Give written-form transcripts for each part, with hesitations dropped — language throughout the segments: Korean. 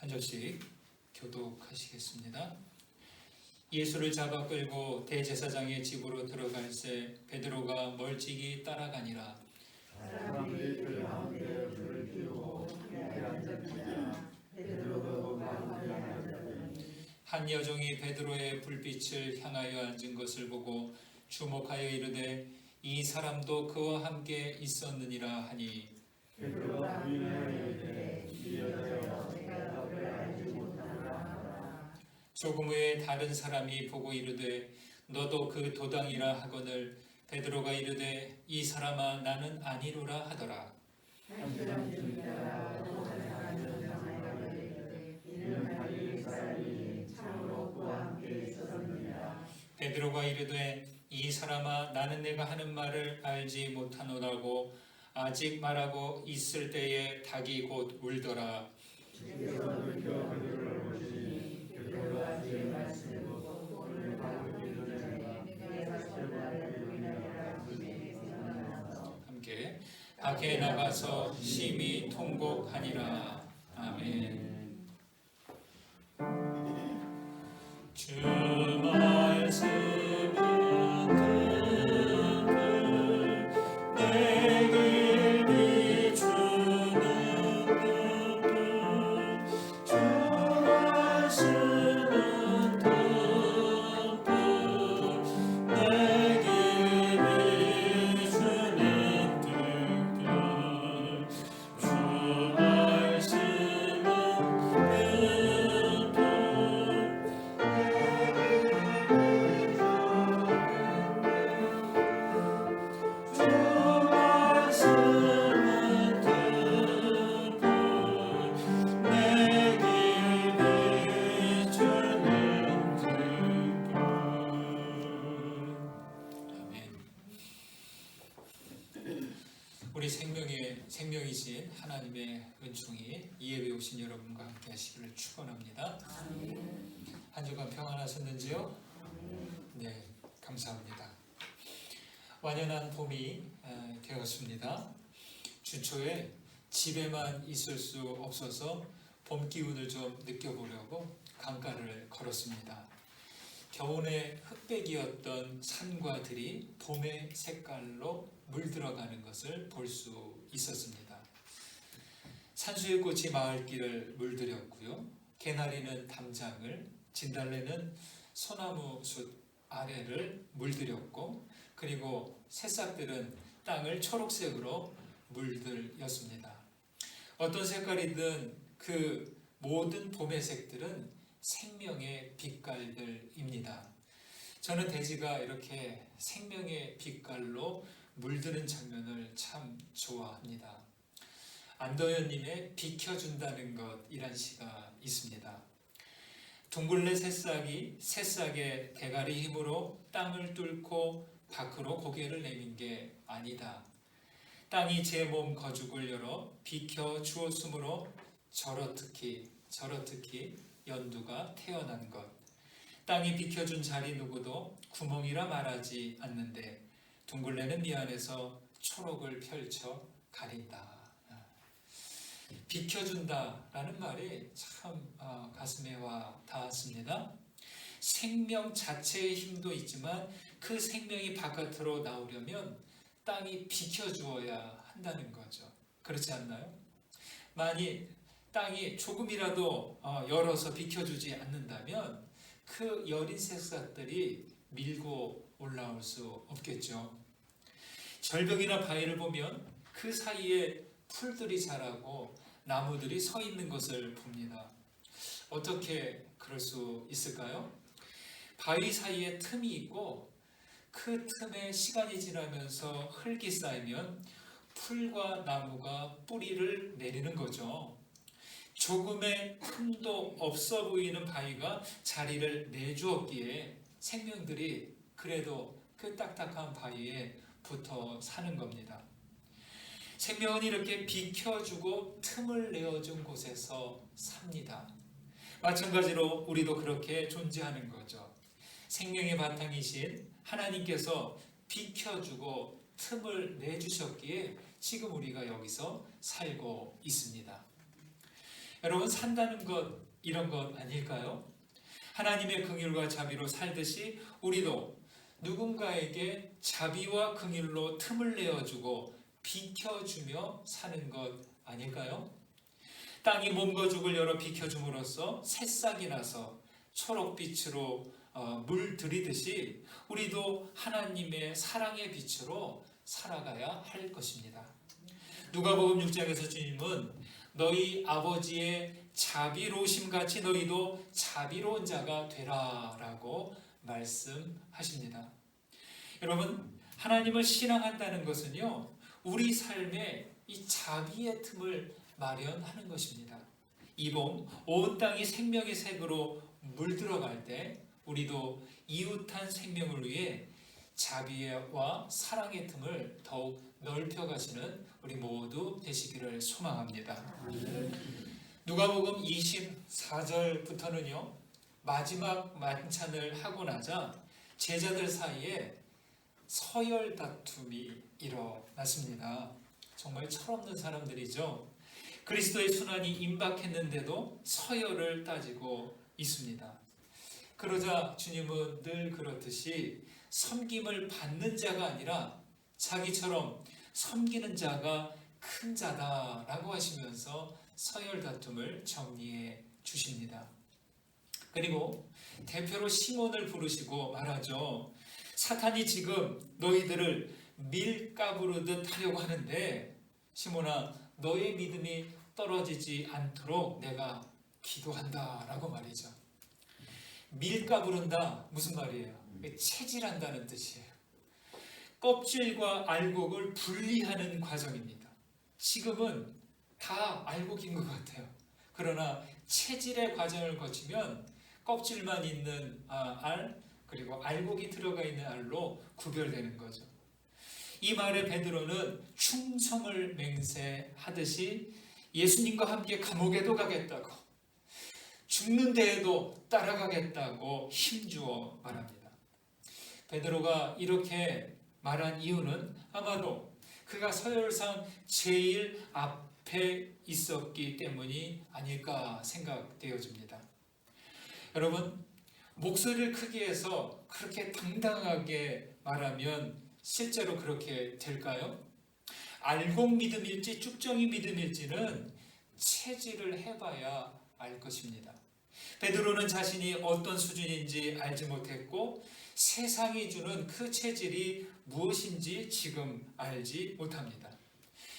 한 절씩 교독하시겠습니다. 예수를 잡아 끌고 대제사장의 집으로 들어갈새 베드로가 멀찍이 따라가니라. 사람들이 그 가운데 불을 피우고 함께 앉았으나 베드로가 그 가운데 앉았더니 한 여종이 베드로의 불빛을 향하여 앉은 것을 보고 주목하여 이르되 이 사람도 그와 함께 있었느니라 하니, 베드로가 부인하여 이르되 이 여자여 내가 너를 알지 못하노라. 조금 후에 다른 사람이 보고 이르되 너도 그 도당이라 하거늘 베드로가 이르되 이 사람아 나는 아니로라 하더라. 한 사람 중 따라 또 한 사람이 전하여 이르되 이는 갈릴리 사람이 참으로 그와 함께 있었느니라. 베드로가 이르되 이 사람아 나는 내가 하는 말을 알지 못하노라고 아직 말하고 있을 때에 닭이 곧 울더라. 주께서 돌이켜 베드로를 보시니 베드로가 주의 말씀을 듣고 오늘 밤을 기도 전에 내가 설날을 부인하리라 하시니 생각나서 함께 밖에 나가서 심히 통곡하니라. 아멘. 주 말씀은 내 길 비추는 듯 주 말씀은 듯 내 길 비추는 듯 주 말씀은 우리 생명이신 하나님의 은총이 이 예배 오신 여러분과 함께 하시기를 축원합니다. 한 주간 평안하셨는지요? 네, 감사합니다. 완연한 봄이 되었습니다. 주초에 집에만 있을 수 없어서 봄 기운을 좀 느껴보려고 강가를 걸었습니다. 겨우내 흑백이었던 산과 들이 봄의 색깔로 물들어가는 것을 볼 수 있었습니다. 산수의 꽃이 마을길을 물들였고요. 개나리는 담장을, 진달래는 소나무 숲 아래를 물들였고, 그리고 새싹들은 땅을 초록색으로 물들였습니다. 어떤 색깔이든 그 모든 봄의 색들은 생명의 빛깔들입니다. 저는 대지가 이렇게 생명의 빛깔로 물드는 장면을 참 좋아합니다. 안도현님의 비켜준다는 것이란 시가 있습니다. 둥글레 새싹이 새싹의 대가리 힘으로 땅을 뚫고 밖으로 고개를 내민 게 아니다. 땅이 제 몸 거죽을 열어 비켜주었으므로 저렇듯이 연두가 태어난 것. 땅이 비켜준 자리 누구도 구멍이라 말하지 않는데 둥글레는 미안해서 초록을 펼쳐 가린다. 비켜준다라는 말이 참 가슴에 와 닿았습니다. 생명 자체의 힘도 있지만 그 생명이 바깥으로 나오려면 땅이 비켜주어야 한다는 거죠. 그렇지 않나요? 만일 땅이 조금이라도 열어서 비켜주지 않는다면 그 여린 새싹들이 밀고 올라올 수 없겠죠. 절벽이나 바위를 보면 그 사이에 풀들이 자라고 나무들이 서 있는 것을 봅니다. 어떻게 그럴 수 있을까요? 바위 사이에 틈이 있고 그 틈에 시간이 지나면서 흙이 쌓이면 풀과 나무가 뿌리를 내리는 거죠. 조금의 틈도 없어 보이는 바위가 자리를 내주었기에 생명들이 그래도 그 딱딱한 바위에 붙어 사는 겁니다. 생명은 이렇게 비켜주고 틈을 내어준 곳에서 삽니다. 마찬가지로 우리도 그렇게 존재하는 거죠. 생명의 바탕이신 하나님께서 비켜주고 틈을 내주셨기에 지금 우리가 여기서 살고 있습니다. 여러분, 산다는 것 이런 것 아닐까요? 하나님의 긍휼과 자비로 살듯이 우리도 누군가에게 자비와 긍휼로 틈을 내어주고 비켜주며 사는 것 아닐까요? 땅이 몸과 죽을 열어 비켜줌으로써 새싹이 나서 초록빛으로 물들이듯이 우리도 하나님의 사랑의 빛으로 살아가야 할 것입니다. 누가복음 6장에서 주님은 너희 아버지의 자비로우심 같이 너희도 자비로운 자가 되라라고 말씀하십니다. 여러분, 하나님을 신앙한다는 것은요, 우리 삶에 이 자비의 틈을 마련하는 것입니다. 이 봄 온 땅이 생명의 색으로 물들어갈 때 우리도 이웃한 생명을 위해 자비와 사랑의 틈을 더욱 넓혀가시는 우리 모두 되시기를 소망합니다. 누가복음 24절부터는요, 마지막 만찬을 하고 나자 제자들 사이에 서열 다툼이 일어났습니다. 정말 철없는 사람들이죠. 그리스도의 순환이 임박했는데도 서열을 따지고 있습니다. 그러자 주님은 늘 그렇듯이 섬김을 받는 자가 아니라 자기처럼 섬기는 자가 큰 자다라고 하시면서 서열 다툼을 정리해 주십니다. 그리고 대표로 시몬을 부르시고 말하죠. 사탄이 지금 너희들을 밀가부르듯 하려고 하는데 시몬아, 너의 믿음이 떨어지지 않도록 내가 기도한다 라고 말이죠. 밀가부른다 무슨 말이에요? 체질한다는 뜻이에요. 껍질과 알곡을 분리하는 과정입니다. 지금은 다 알곡인 것 같아요. 그러나 체질의 과정을 거치면 껍질만 있는 알, 그리고 알곡이 들어가 있는 알로 구별되는 거죠. 이 말에 베드로는 충성을 맹세하듯이 예수님과 함께 감옥에도 가겠다고, 죽는 데에도 따라가겠다고 힘주어 말합니다. 베드로가 이렇게 말한 이유는 아마도 그가 서열상 제일 앞에 있었기 때문이 아닐까 생각되어집니다. 여러분, 목소리를 크게 해서 그렇게 당당하게 말하면 실제로 그렇게 될까요? 알곡 믿음일지 쭉정이 믿음일지는 체질을 해봐야 알 것입니다. 베드로는 자신이 어떤 수준인지 알지 못했고 세상이 주는 그 체질이 무엇인지 지금 알지 못합니다.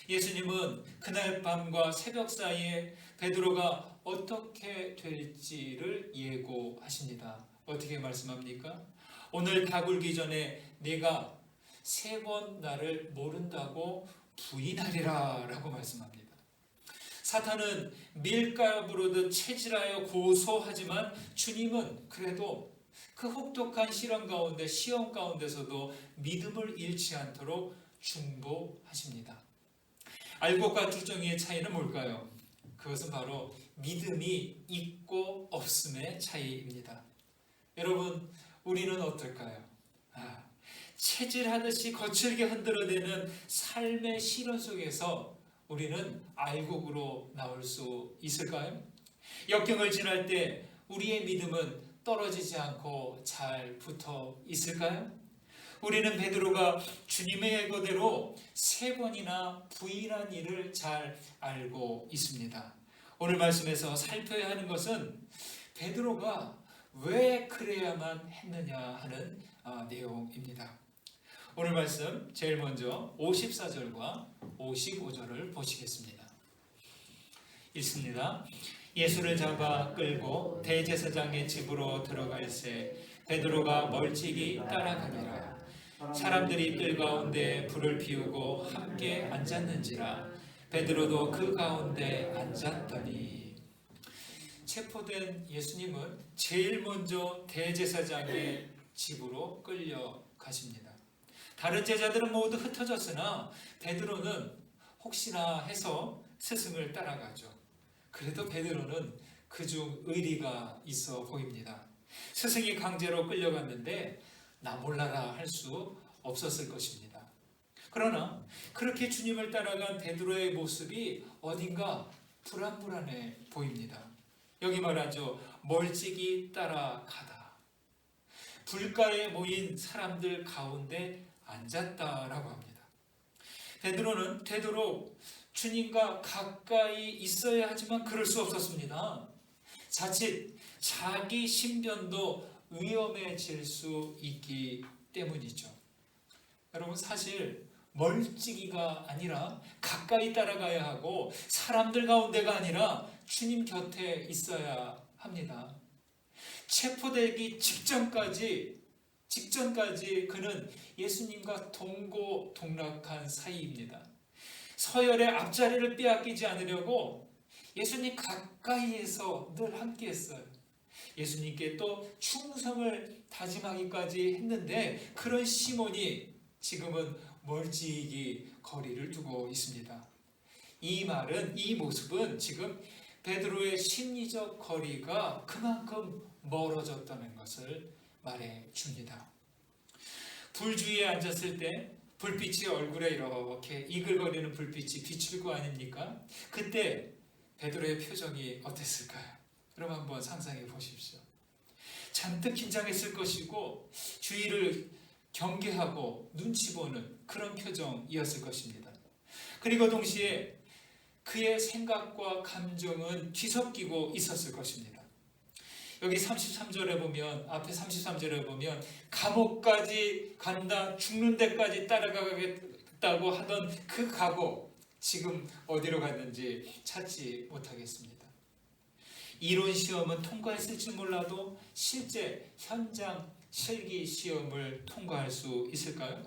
예수님은 그날 밤과 새벽 사이에 베드로가 어떻게 될지를 예고하십니다. 어떻게 말씀합니까? 오늘 다 굴기 전에 네가 3번 나를 모른다고 부인하리라 라고 말씀합니다. 사탄은 밀가부르듯 체질하여 고소하지만 주님은 그래도 그 혹독한 시험 가운데서도 믿음을 잃지 않도록 중보하십니다. 알곡과 쭉정이의 차이는 뭘까요? 그것은 바로 믿음이 있고 없음의 차이입니다. 여러분, 우리는 어떨까요? 체질하듯이 거칠게 흔들어대는 삶의 시련 속에서 우리는 알곡으로 나올 수 있을까요? 역경을 지날 때 우리의 믿음은 떨어지지 않고 잘 붙어 있을까요? 우리는 베드로가 주님의 예고대로 3번이나 부인한 일을 잘 알고 있습니다. 오늘 말씀에서 살펴야 하는 것은 베드로가 왜 그래야만 했느냐 하는 내용입니다. 오늘 말씀 제일 먼저 54절과 55절을 보시겠습니다. 읽습니다. 예수를 잡아 끌고 대제사장의 집으로 들어갈새 베드로가 멀찍이 따라가니라. 사람들이 뜰 가운데 불을 피우고 함께 앉았는지라. 베드로도 그 가운데 앉았더니. 체포된 예수님은 제일 먼저 대제사장의 집으로 끌려가십니다. 다른 제자들은 모두 흩어졌으나 베드로는 혹시나 해서 스승을 따라가죠. 그래도 베드로는 그중 의리가 있어 보입니다. 스승이 강제로 끌려갔는데 나 몰라라 할 수 없었을 것입니다. 그러나 그렇게 주님을 따라간 베드로의 모습이 어딘가 불안불안해 보입니다. 여기 말하죠. 멀찍이 따라가다. 불가에 모인 사람들 가운데 앉았다라고 합니다. 베드로는 되도록 주님과 가까이 있어야 하지만 그럴 수 없었습니다. 자칫 자기 신변도 위험해질 수 있기 때문이죠. 여러분, 사실 멀찍이가 아니라 가까이 따라가야 하고 사람들 가운데가 아니라 주님 곁에 있어야 합니다. 체포되기 직전까지 그는 예수님과 동고동락한 사이입니다. 서열의 앞자리를 빼앗기지 않으려고 예수님 가까이에서 늘 함께했어요. 예수님께 또 충성을 다짐하기까지 했는데 그런 시몬이 지금은 멀찍이 거리를 두고 있습니다. 이 모습은 지금 베드로의 심리적 거리가 그만큼 멀어졌다는 것을 말해줍니다. 불 주위에 앉았을 때 불빛이 얼굴에 이렇게 이글거리는 불빛이 비칠 거 아닙니까? 그때 베드로의 표정이 어땠을까요? 그럼 한번 상상해 보십시오. 잔뜩 긴장했을 것이고 주위를 경계하고 눈치 보는 그런 표정이었을 것입니다. 그리고 동시에 그의 생각과 감정은 뒤섞이고 있었을 것입니다. 여기 33절에 보면, 앞에 33절에 보면 감옥까지 간다, 죽는 데까지 따라가겠다고 하던 그 각오, 지금 어디로 갔는지 찾지 못하겠습니다. 이론 시험은 통과했을지 몰라도 실제 현장 실기 시험을 통과할 수 있을까요?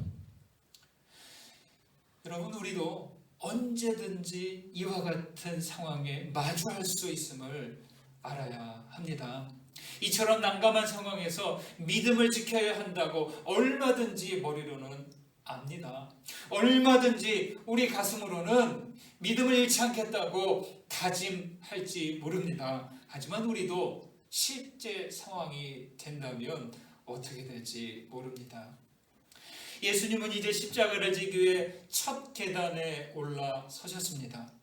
여러분, 우리도 언제든지 이와 같은 상황에 마주할 수 있음을 알아야 합니다. 이처럼 난감한 상황에서 믿음을 지켜야 한다고 얼마든지 머리로는 압니다. 얼마든지 우리 가슴으로는 믿음을 잃지 않겠다고 다짐할지 모릅니다. 하지만 우리도 실제 상황이 된다면 어떻게 될지 모릅니다. 예수님은 이제 십자가를 지기 위해 첫 계단에 올라서셨습니다.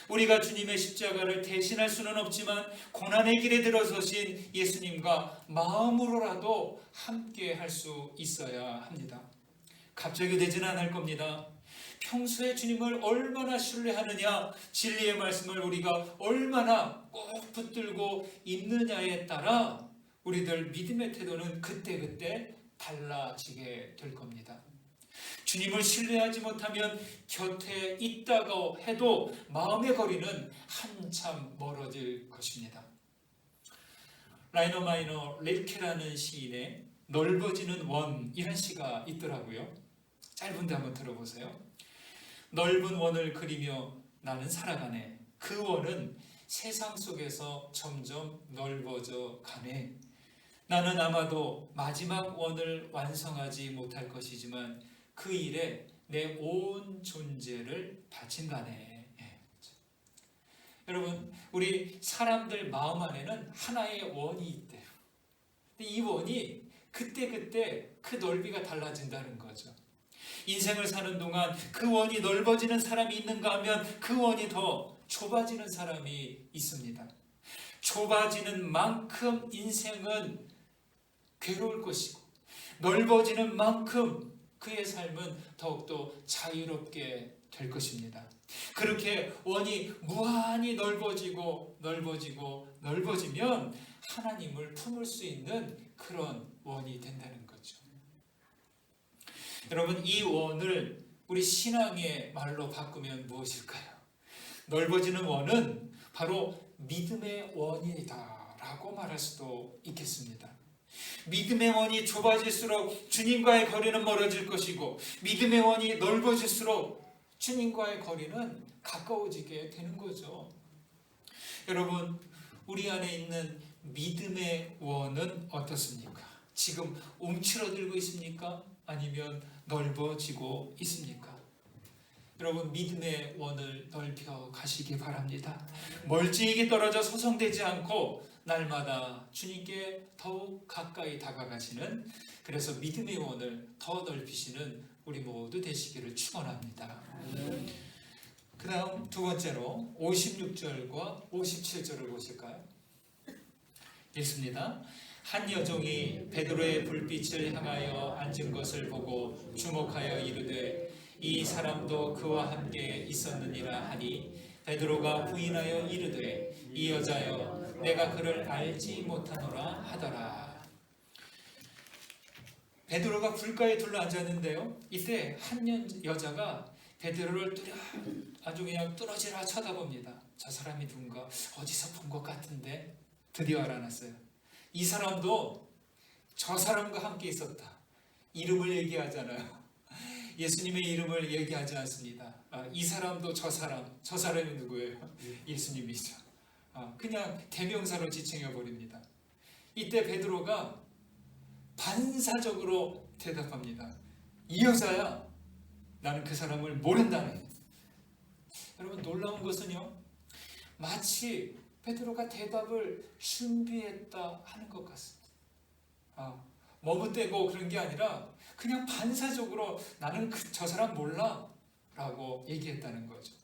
우리가 주님의 십자가를 대신할 수는 없지만 고난의 길에 들어서신 예수님과 마음으로라도 함께 할 수 있어야 합니다. 갑자기 되지는 않을 겁니다. 평소에 주님을 얼마나 신뢰하느냐, 진리의 말씀을 우리가 얼마나 꼭 붙들고 있느냐에 따라 우리들 믿음의 태도는 그때그때 달라지게 될 겁니다. 주님을 신뢰하지 못하면 곁에 있다고 해도 마음의 거리는 한참 멀어질 것입니다. 라이너 마이너 릴케라는 시인의 넓어지는 원이라는 시가 있더라고요. 짧은데 한번 들어보세요. 넓은 원을 그리며 나는 살아가네. 그 원은 세상 속에서 점점 넓어져 가네. 나는 아마도 마지막 원을 완성하지 못할 것이지만 그 일에 내 온 존재를 바친다네. 예. 여러분, 우리 사람들 마음 안에는 하나의 원이 있대요. 근데 이 원이 그때그때 그 넓이가 달라진다는 거죠. 인생을 사는 동안 그 원이 넓어지는 사람이 있는가 하면 그 원이 더 좁아지는 사람이 있습니다. 좁아지는 만큼 인생은 괴로울 것이고 넓어지는 만큼 그의 삶은 더욱더 자유롭게 될 것입니다. 그렇게 원이 무한히 넓어지면 하나님을 품을 수 있는 그런 원이 된다는 거죠. 여러분, 이 원을 우리 신앙의 말로 바꾸면 무엇일까요? 넓어지는 원은 바로 믿음의 원이다 라고 말할 수도 있겠습니다. 믿음의 원이 좁아질수록 주님과의 거리는 멀어질 것이고 믿음의 원이 넓어질수록 주님과의 거리는 가까워지게 되는 거죠. 여러분, 우리 안에 있는 믿음의 원은 어떻습니까? 지금 움츠러들고 있습니까? 아니면 넓어지고 있습니까? 여러분, 믿음의 원을 넓혀 가시기 바랍니다. 멀찍이 떨어져 소성되지 않고 날마다 주님께 더욱 가까이 다가가시는, 그래서 믿음의 원을 더 넓히시는 우리 모두 되시기를 축원합니다. 그 다음 두 번째로 56절과 57절을 보실까요? 읽습니다. 한 여종이 베드로의 불빛을 향하여 앉은 것을 보고 주목하여 이르되 이 사람도 그와 함께 있었느니라 하니 베드로가 부인하여 이르되 이 여자여 내가 그를 알지 못하노라 하더라. 베드로가 불가에 둘러앉았는데요. 이때 한 여자가 베드로를 아주 그냥 뚫어지라 쳐다봅니다. 저 사람이 누군가 어디서 본 것 같은데 드디어 알아냈어요. 이 사람도 저 사람과 함께 있었다. 이름을 얘기하잖아요. 예수님의 이름을 얘기하지 않습니다. 이 사람도 저 사람이 누구예요? 예수님이죠. 그냥 대명사로 지칭해 버립니다. 이때 베드로가 반사적으로 대답합니다. 이 여자야. 나는 그 사람을 모른다네. 여러분 놀라운 것은요. 마치 베드로가 대답을 준비했다 하는 것 같습니다. 머뭇대고 그런 게 아니라 그냥 반사적으로 나는 저 사람 몰라 라고 얘기했다는 거죠.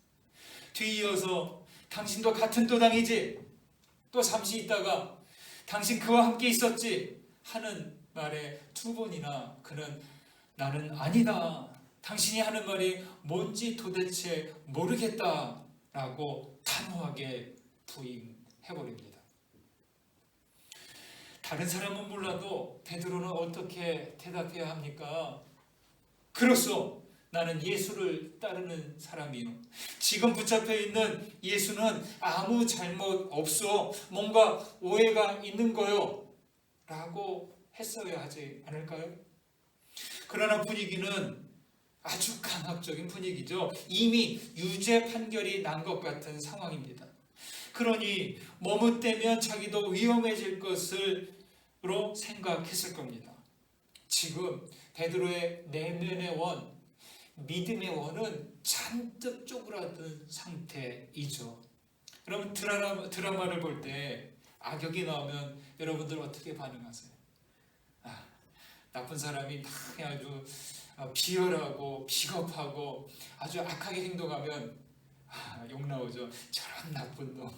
뒤이어서 당신도 같은 또당이지? 또 잠시 있다가 당신 그와 함께 있었지? 하는 말에 두 번이나 그는 나는 아니다. 당신이 하는 말이 뭔지 도대체 모르겠다 라고 단호하게 부인해버립니다. 다른 사람은 몰라도 베드로는 어떻게 대답해야 합니까? 그렇소. 나는 예수를 따르는 사람이요. 지금 붙잡혀 있는 예수는 아무 잘못 없어. 뭔가 오해가 있는 거요. 라고 했어야 하지 않을까요? 그러나 분위기는 아주 강압적인 분위기죠. 이미 유죄 판결이 난 것 같은 상황입니다. 그러니 머뭇대면 자기도 위험해질 것으로 생각했을 겁니다. 지금 베드로의 내면의 원, 믿음의 원은 잔뜩 쪼그라든 상태이죠. 여러분 드라마를 볼 때 악역이 나오면 여러분들 어떻게 반응하세요? 나쁜 사람이 아주 비열하고 비겁하고 아주 악하게 행동하면 욕 나오죠. 저런 나쁜 놈.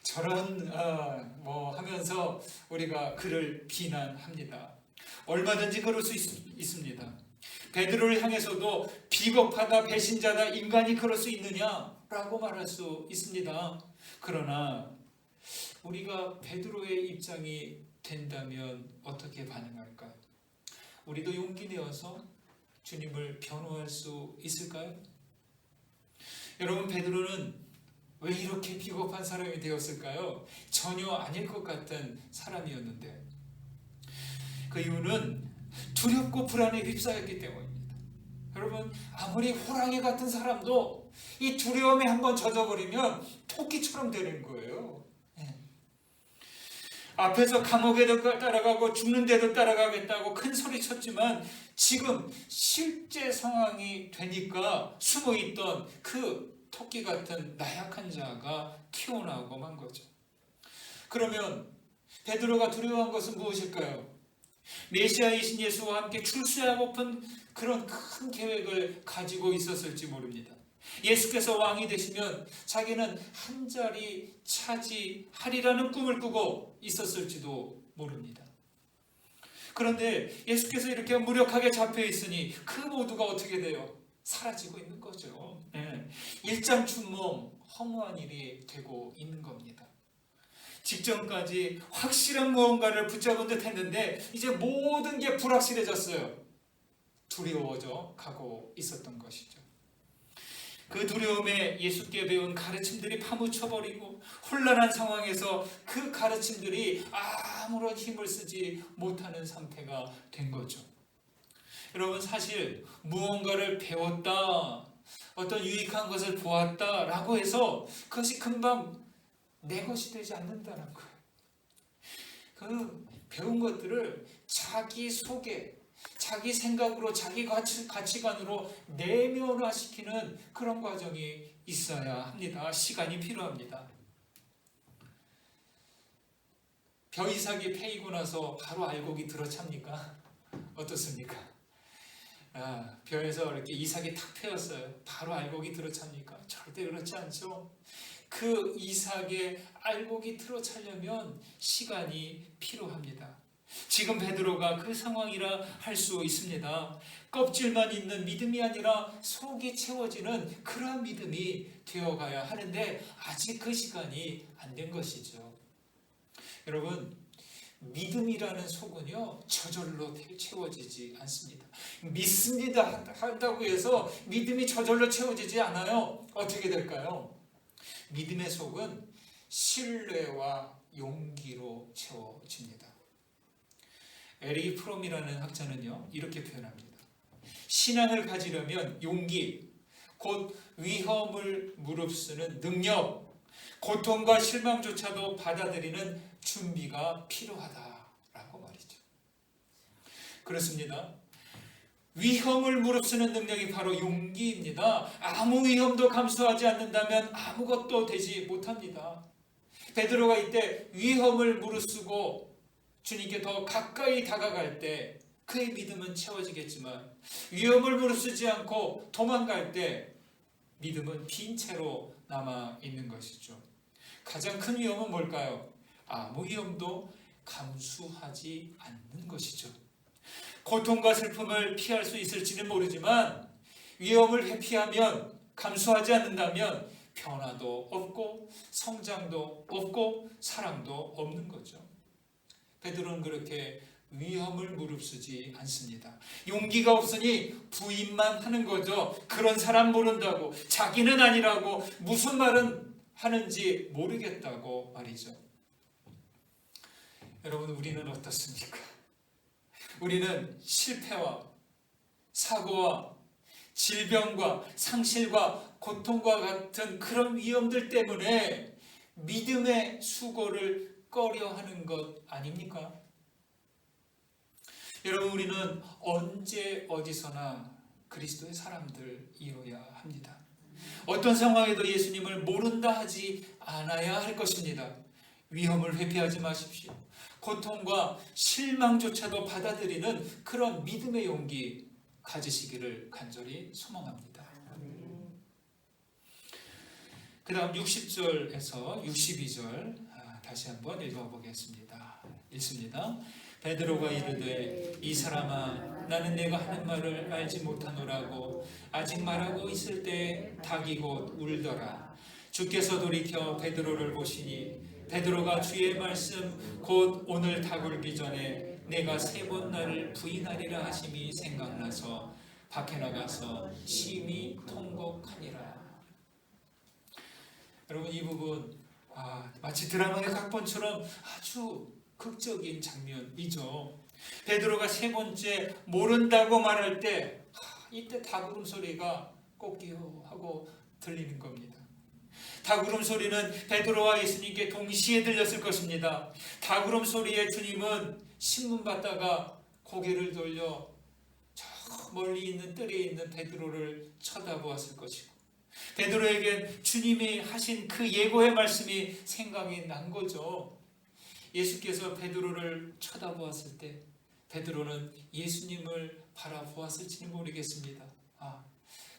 저런 하면서 우리가 그를 비난합니다. 얼마든지 그럴 수 있습니다. 베드로를 향해서도 비겁하다, 배신자다, 인간이 그럴 수 있느냐라고 말할 수 있습니다. 그러나 우리가 베드로의 입장이 된다면 어떻게 반응할까요? 우리도 용기 내어서 주님을 변호할 수 있을까요? 여러분 베드로는 왜 이렇게 비겁한 사람이 되었을까요? 전혀 아닐 것 같은 사람이었는데 그 이유는 두렵고 불안에 휩싸였기 때문입니다. 여러분 아무리 호랑이 같은 사람도 이 두려움에 한번 젖어버리면 토끼처럼 되는 거예요. 앞에서 감옥에도 따라가고 죽는데도 따라가겠다고 큰 소리 쳤지만 지금 실제 상황이 되니까 숨어있던 그 토끼 같은 나약한 자가 튀어나오고 만 거죠. 그러면 베드로가 두려워한 것은 무엇일까요? 메시아이신 예수와 함께 출세하고픈 그런 큰 계획을 가지고 있었을지 모릅니다. 예수께서 왕이 되시면 자기는 한 자리 차지하리라는 꿈을 꾸고 있었을지도 모릅니다. 그런데 예수께서 이렇게 무력하게 잡혀 있으니 그 모두가 어떻게 돼요? 사라지고 있는 거죠. 일장춘몽 허무한 일이 되고 있는 겁니다. 직전까지 확실한 무언가를 붙잡은 듯 했는데 이제 모든 게 불확실해졌어요. 두려워져 가고 있었던 것이죠. 그 두려움에 예수께 배운 가르침들이 파묻혀버리고 혼란한 상황에서 그 가르침들이 아무런 힘을 쓰지 못하는 상태가 된 거죠. 여러분 사실 무언가를 배웠다, 어떤 유익한 것을 보았다라고 해서 그것이 금방 내 것이 되지 않는다는 거예요. 그 배운 것들을 자기 속에 자기 생각으로 자기 가치관으로 내면화시키는 그런 과정이 있어야 합니다. 시간이 필요합니다. 벼이삭이 패이고 나서 바로 알곡이 들어찹니까? 어떻습니까? 벼에서 이렇게 이삭이 탁 패였어요. 바로 알곡이 들어찹니까? 절대 그렇지 않죠. 그 이삭의 알곡이 들어차려면 시간이 필요합니다. 지금 베드로가 그 상황이라 할 수 있습니다. 껍질만 있는 믿음이 아니라 속이 채워지는 그러한 믿음이 되어가야 하는데 아직 그 시간이 안 된 것이죠. 여러분, 믿음이라는 속은요 저절로 채워지지 않습니다. 믿습니다 한다고 해서 믿음이 저절로 채워지지 않아요. 어떻게 될까요? 믿음의 속은 신뢰와 용기로 채워집니다. 에릭 프롬이라는 학자는요 이렇게 표현합니다. 신앙을 가지려면 용기, 곧 위험을 무릅쓰는 능력, 고통과 실망조차도 받아들이는 준비가 필요하다라고 말이죠. 그렇습니다. 위험을 무릅쓰는 능력이 바로 용기입니다. 아무 위험도 감수하지 않는다면 아무것도 되지 못합니다. 베드로가 이때 위험을 무릅쓰고 주님께 더 가까이 다가갈 때 그의 믿음은 채워지겠지만 위험을 무릅쓰지 않고 도망갈 때 믿음은 빈 채로 남아 있는 것이죠. 가장 큰 위험은 뭘까요? 아무 위험도 감수하지 않는 것이죠. 고통과 슬픔을 피할 수 있을지는 모르지만 위험을 회피하면, 감수하지 않는다면 변화도 없고 성장도 없고 사랑도 없는 거죠. 베드로는 그렇게 위험을 무릅쓰지 않습니다. 용기가 없으니 부인만 하는 거죠. 그런 사람 모른다고, 자기는 아니라고, 무슨 말은 하는지 모르겠다고 말이죠. 여러분, 우리는 어떻습니까? 우리는 실패와 사고와 질병과 상실과 고통과 같은 그런 위험들 때문에 믿음의 수고를 꺼려하는 것 아닙니까? 여러분, 우리는 언제 어디서나 그리스도의 사람들이어야 합니다. 어떤 상황에도 예수님을 모른다 하지 않아야 할 것입니다. 위험을 회피하지 마십시오. 고통과 실망조차도 받아들이는 그런 믿음의 용기 가지시기를 간절히 소망합니다. 그 다음 60절에서 62절 다시 한번 읽어보겠습니다. 읽습니다. 베드로가 이르되 이 사람아 나는 내가 하는 말을 알지 못하노라고 아직 말하고 있을 때 닭이 곧 울더라. 주께서 돌이켜 베드로를 보시니 베드로가 주의 말씀 곧 오늘 닭 울기 전에 내가 3번 나를 부인하리라 하심이 생각나서 밖에 나가서 심히 통곡하니라. 여러분, 이 부분 마치 드라마의 각본처럼 아주 극적인 장면이죠. 베드로가 3번째 모른다고 말할 때 이때 닭 울음소리가 꼭기요 하고 들리는 겁니다. 닭 울음소리는 베드로와 예수님께 동시에 들렸을 것입니다. 닭 울음소리에 주님은 신문 받다가 고개를 돌려 저 멀리 있는 뜰에 있는 베드로를 쳐다보았을 것이고 베드로에겐 주님이 하신 그 예고의 말씀이 생각이 난 거죠. 예수께서 베드로를 쳐다보았을 때 베드로는 예수님을 바라보았을지는 모르겠습니다.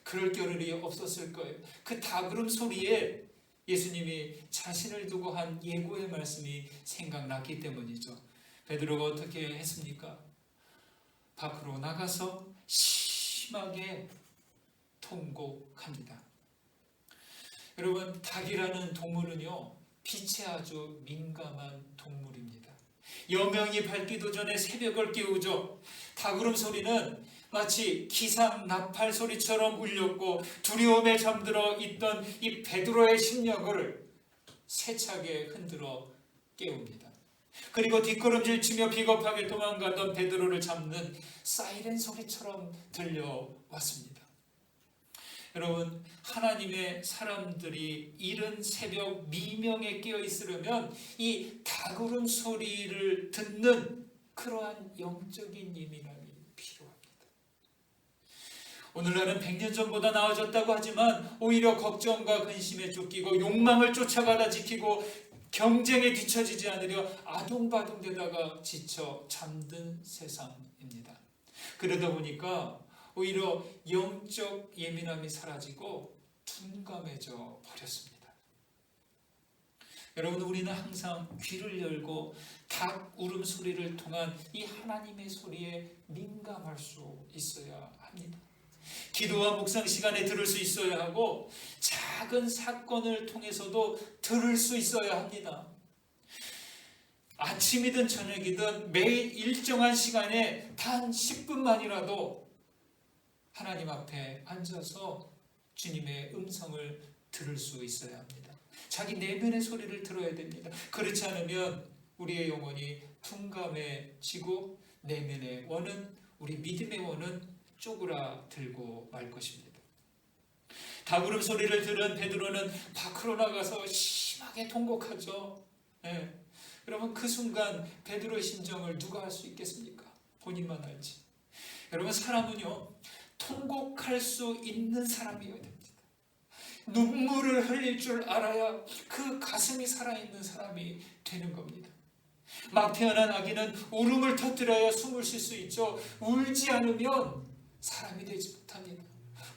그럴 겨를이 없었을 거예요. 그 닭울음 소리에 예수님이 자신을 두고 한 예고의 말씀이 생각났기 때문이죠. 베드로가 어떻게 했습니까? 밖으로 나가서 심하게 통곡합니다. 여러분, 닭이라는 동물은요 빛에 아주 민감한 동물입니다. 여명이 밝기도 전에 새벽을 깨우죠. 닭울음 소리는 마치 기상 나팔 소리처럼 울렸고 두려움에 잠들어 있던 이 베드로의 심령을 세차게 흔들어 깨웁니다. 그리고 뒷걸음질 치며 비겁하게 도망가던 베드로를 잡는 사이렌 소리처럼 들려왔습니다. 여러분, 하나님의 사람들이 이른 새벽 미명에 깨어 있으려면 이 닭울음 소리를 듣는 그러한 영적인 예민함이 필요합니다. 오늘날은 100년 전보다 나아졌다고 하지만 오히려 걱정과 근심에 쫓기고 욕망을 쫓아가다 지키고 경쟁에 뒤처지지 않으려 아동바동되다가 지쳐 잠든 세상입니다. 그러다 보니까 오히려 영적 예민함이 사라지고 둔감해져 버렸습니다. 여러분, 우리는 항상 귀를 열고 닭 울음소리를 통한 이 하나님의 소리에 민감할 수 있어야 합니다. 기도와 묵상 시간에 들을 수 있어야 하고 작은 사건을 통해서도 들을 수 있어야 합니다. 아침이든 저녁이든 매일 일정한 시간에 단 10분만이라도 하나님 앞에 앉아서 주님의 음성을 들을 수 있어야 합니다. 자기 내면의 소리를 들어야 됩니다. 그렇지 않으면 우리의 영혼이 둔감해지고 내면의 원은, 우리 믿음의 원은 쪼그라들고 말 것입니다. 닭울음 소리를 들은 베드로는 밖으로 나가서 심하게 통곡하죠. 여러분, 그 순간 베드로의 심정을 누가 알 수 있겠습니까? 본인만 알지. 여러분, 사람은요, 통곡할 수 있는 사람이어야 됩니다. 눈물을 흘릴 줄 알아야 그 가슴이 살아있는 사람이 되는 겁니다. 막 태어난 아기는 울음을 터뜨려야 숨을 쉴 수 있죠. 울지 않으면 사람이 되지 못합니다.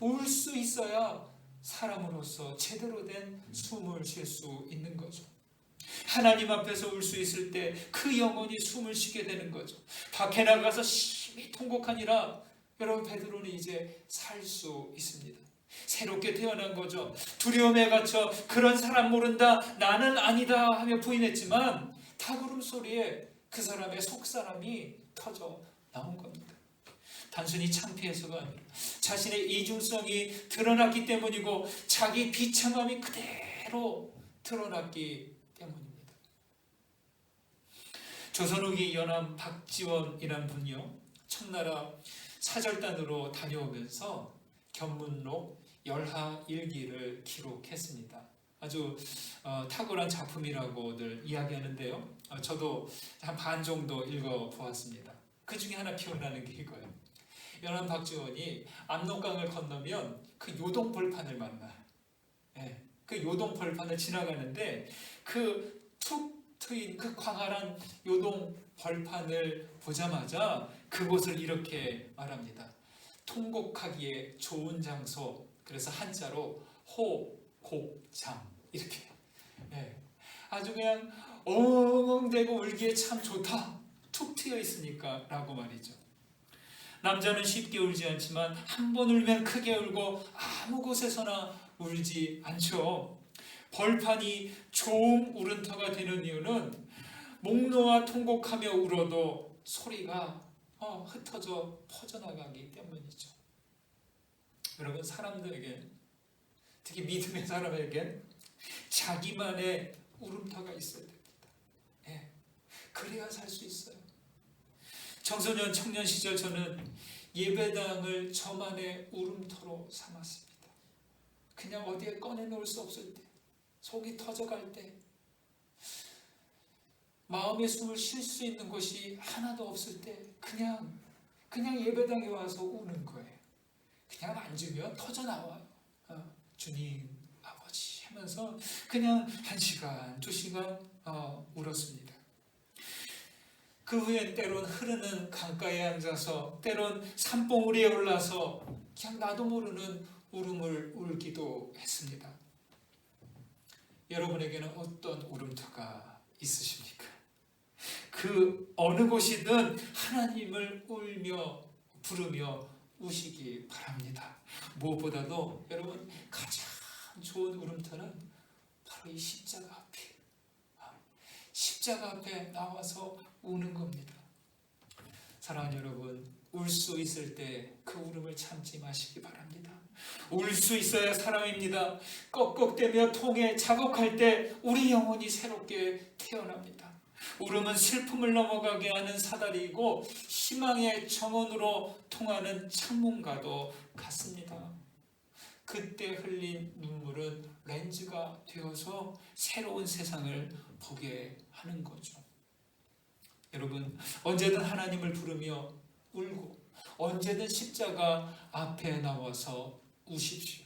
울 수 있어야 사람으로서 제대로 된 숨을 쉴 수 있는 거죠. 하나님 앞에서 울 수 있을 때 그 영혼이 숨을 쉬게 되는 거죠. 밖에 나가서 심히 통곡하니라 여러분, 베드로는 이제 살 수 있습니다. 새롭게 태어난 거죠. 두려움에 갇혀 그런 사람 모른다, 나는 아니다 하며 부인했지만 닭울음 소리에 그 사람의 속사람이 터져 나온 겁니다. 단순히 창피해서가 아니라 자신의 이중성이 드러났기 때문이고 자기 비참함이 그대로 드러났기 때문입니다. 조선 후기 연암 박지원이란 분이요, 청나라 사절단으로 다녀오면서 견문록 열하일기를 기록했습니다. 아주 탁월한 작품이라고들 이야기하는데요. 저도 한 반 정도 읽어보았습니다. 그 중에 하나 기억나는 게 이거예요. 연암 박지원이 압록강을 건너면 그 요동벌판을 만나. 그 요동벌판을 지나가는데 그 툭 트인 그 광활한 요동벌판을 보자마자 그곳을 이렇게 말합니다. 통곡하기에 좋은 장소. 그래서 한자로 호곡장 이렇게. 아주 그냥 엉엉대고 울기에 참 좋다. 툭 트여 있으니까 라고 말이죠. 남자는 쉽게 울지 않지만 한 번 울면 크게 울고 아무 곳에서나 울지 않죠. 벌판이 좋은 울음터가 되는 이유는 목 놓아 통곡하며 울어도 소리가 흩어져 퍼져나가기 때문이죠. 여러분, 사람들에게, 특히 믿음의 사람에게 자기만의 울음터가 있어야 됩니다. 그래야 살 수 있어요. 청소년 청년 시절 저는 예배당을 저만의 울음터로 삼았습니다. 그냥 어디에 꺼내놓을 수 없을 때, 속이 터져갈 때, 마음의 숨을 쉴 수 있는 곳이 하나도 없을 때 그냥 예배당에 와서 우는 거예요. 그냥 앉으면 터져나와요. 주님, 아버지 하면서 그냥 1시간, 2시간 울었습니다. 그 후에 때론 흐르는 강가에 앉아서, 때론 산봉우리에 올라서 그냥 나도 모르는 울음을 울기도 했습니다. 여러분에게는 어떤 울음터가 있으십니까? 그 어느 곳이든 하나님을 울며 부르며 우시기 바랍니다. 무엇보다도 여러분, 가장 좋은 울음터는 바로 이 십자가 앞에, 십자가 앞에 나와서 우는 겁니다. 사랑하는 여러분, 울 수 있을 때 그 울음을 참지 마시기 바랍니다. 울 수 있어야 사람입니다. 꺽꺽대며 통에 자곡할 때 우리 영혼이 새롭게 태어납니다. 울음은 슬픔을 넘어가게 하는 사다리이고 희망의 정원으로 통하는 창문과도 같습니다. 그때 흘린 눈물은 렌즈가 되어서 새로운 세상을 보게 하는 거죠. 여러분, 언제든 하나님을 부르며 울고 언제든 십자가 앞에 나와서 우십시오.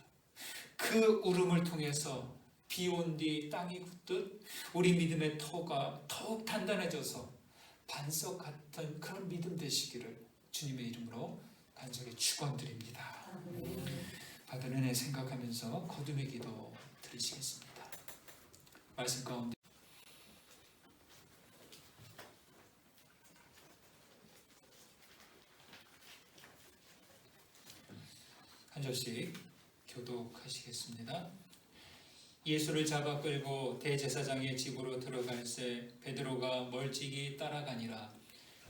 그 울음을 통해서 비 온 뒤 땅이 굳듯 우리 믿음의 터가 더욱 단단해져서 반석 같은 그런 믿음 되시기를 주님의 이름으로 간절히 축원드립니다. 받은 은혜 생각하면서 거듭의 기도 드리시겠습니다. 말씀 가운데 한 절씩 교독하시겠습니다. 예수를 잡아 끌고 대제사장의 집으로 들어갈새 베드로가 멀찍이 따라가니라.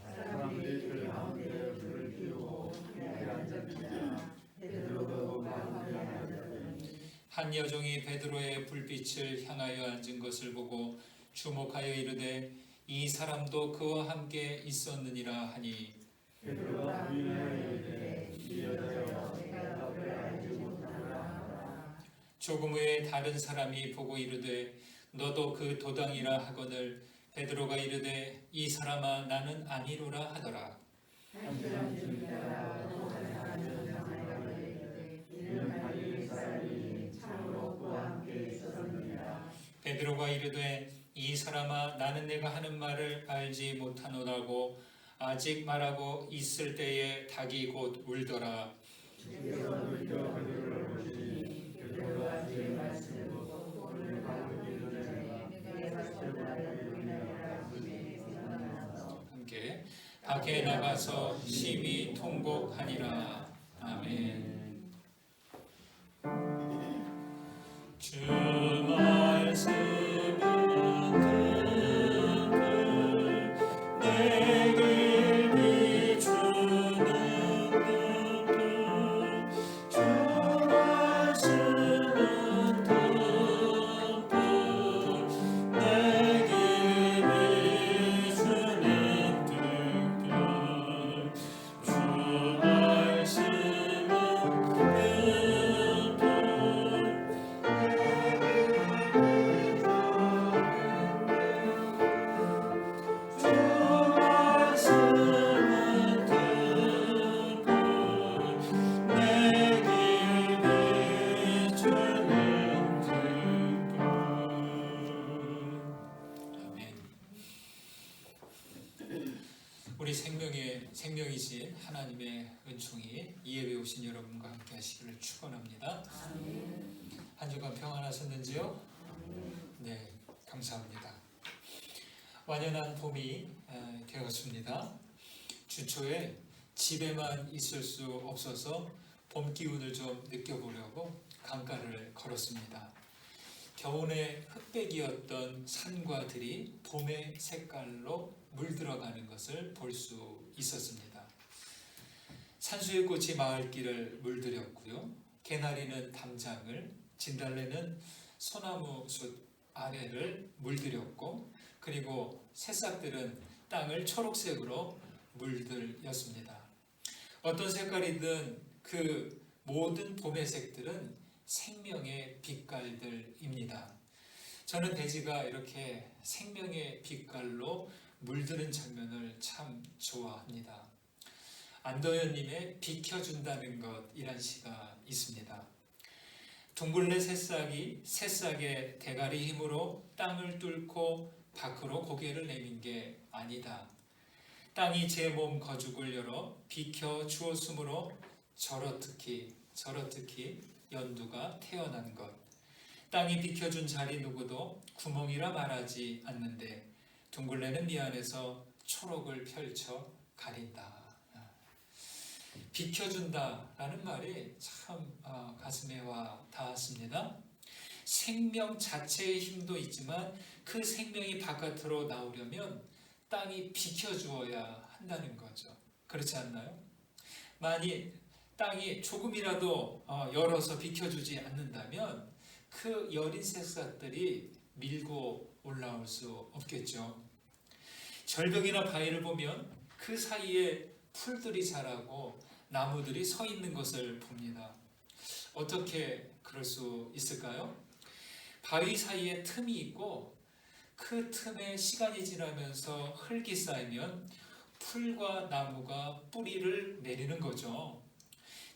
사람들이 그 가운데 불을 피우고 그에 앉았으나 베드로가 그 가운데 앉았더니 한 여종이 베드로의 불빛을 향하여 앉은 것을 보고 주목하여 이르되 이 사람도 그와 함께 있었느니라 하니 베드로가 부인하여 이르되 이 여자여 내가 너를 알지 못하노라. 조금 후에 다른 사람이 보고 이르되 너도 그 도당이라 하거늘 베드로가 이르되 이 사람아 나는 아니로라 하더라. 한 사람 중 따라 또 한 사람은 나에게 이르되 이는 갈릴리 사람이니 참으로 그와 함께 있었느니라. 베드로가 이르되 이 사람아 나는 내가 하는 말을 알지 못하노라고 아직 말하고 있을 때에 닭이 곧 울더라. 주께서 돌이켜 베드로를 보시니 베드로가 주의 말씀을 듣고 오늘 밤을 이루전에 내가 사실과를 부인하리라 하심에 생각나서 함께 밖에 나가서 심히 통곡하니라. 아멘. 주 말씀은 듣고 내게 비추는 등불 주 말씀은 듣고 내게 비추는 등불 주 말씀은 우리 생명이신 하나님의 은총이 이 예배 오신 여러분과 함께 하시기를 축원합니다. 한 주간 평안하셨는지요? 네, 감사합니다. 완연한 봄이 되었습니다. 주초에 집에만 있을 수 없어서 봄 기운을 좀 느껴보려고 강가를 걸었습니다. 겨우내 흑백이었던 산과 들이 봄의 색깔로 물들어가는 것을 볼 수 있었습니다. 산수의 꽃이 마을길을 물들였고요. 개나리는 담장을, 진달래는 소나무 숲 아래를 물들였고, 그리고 새싹들은 땅을 초록색으로 물들였습니다. 어떤 색깔이든 그 모든 봄의 색들은 생명의 빛깔들입니다. 저는 대지가 이렇게 생명의 빛깔로 물드는 장면을 참 좋아합니다. 안도현님의 비켜준다는 것이란 시가 있습니다. 둥글레 새싹의 대가리 힘으로 땅을 뚫고 밖으로 고개를 내민 게 아니다. 땅이 제 몸 거죽을 열어 비켜 주었으므로 저렇듯이 연두가 태어난 것. 땅이 비켜준 자리 누구도 구멍이라 말하지 않는데 둥글레는 미안해서 초록을 펼쳐 가린다. 비켜준다라는 말이 참 가슴에 와 닿았습니다. 생명 자체의 힘도 있지만 그 생명이 바깥으로 나오려면 땅이 비켜주어야 한다는 거죠. 그렇지 않나요? 만일 땅이 조금이라도 열어서 비켜주지 않는다면 그 여린 새싹들이 밀고 올라올 수 없겠죠. 절벽이나 바위를 보면 그 사이에 풀들이 자라고 나무들이 서 있는 것을 봅니다. 어떻게 그럴 수 있을까요? 바위 사이에 틈이 있고 그 틈에 시간이 지나면서 흙이 쌓이면 풀과 나무가 뿌리를 내리는 거죠.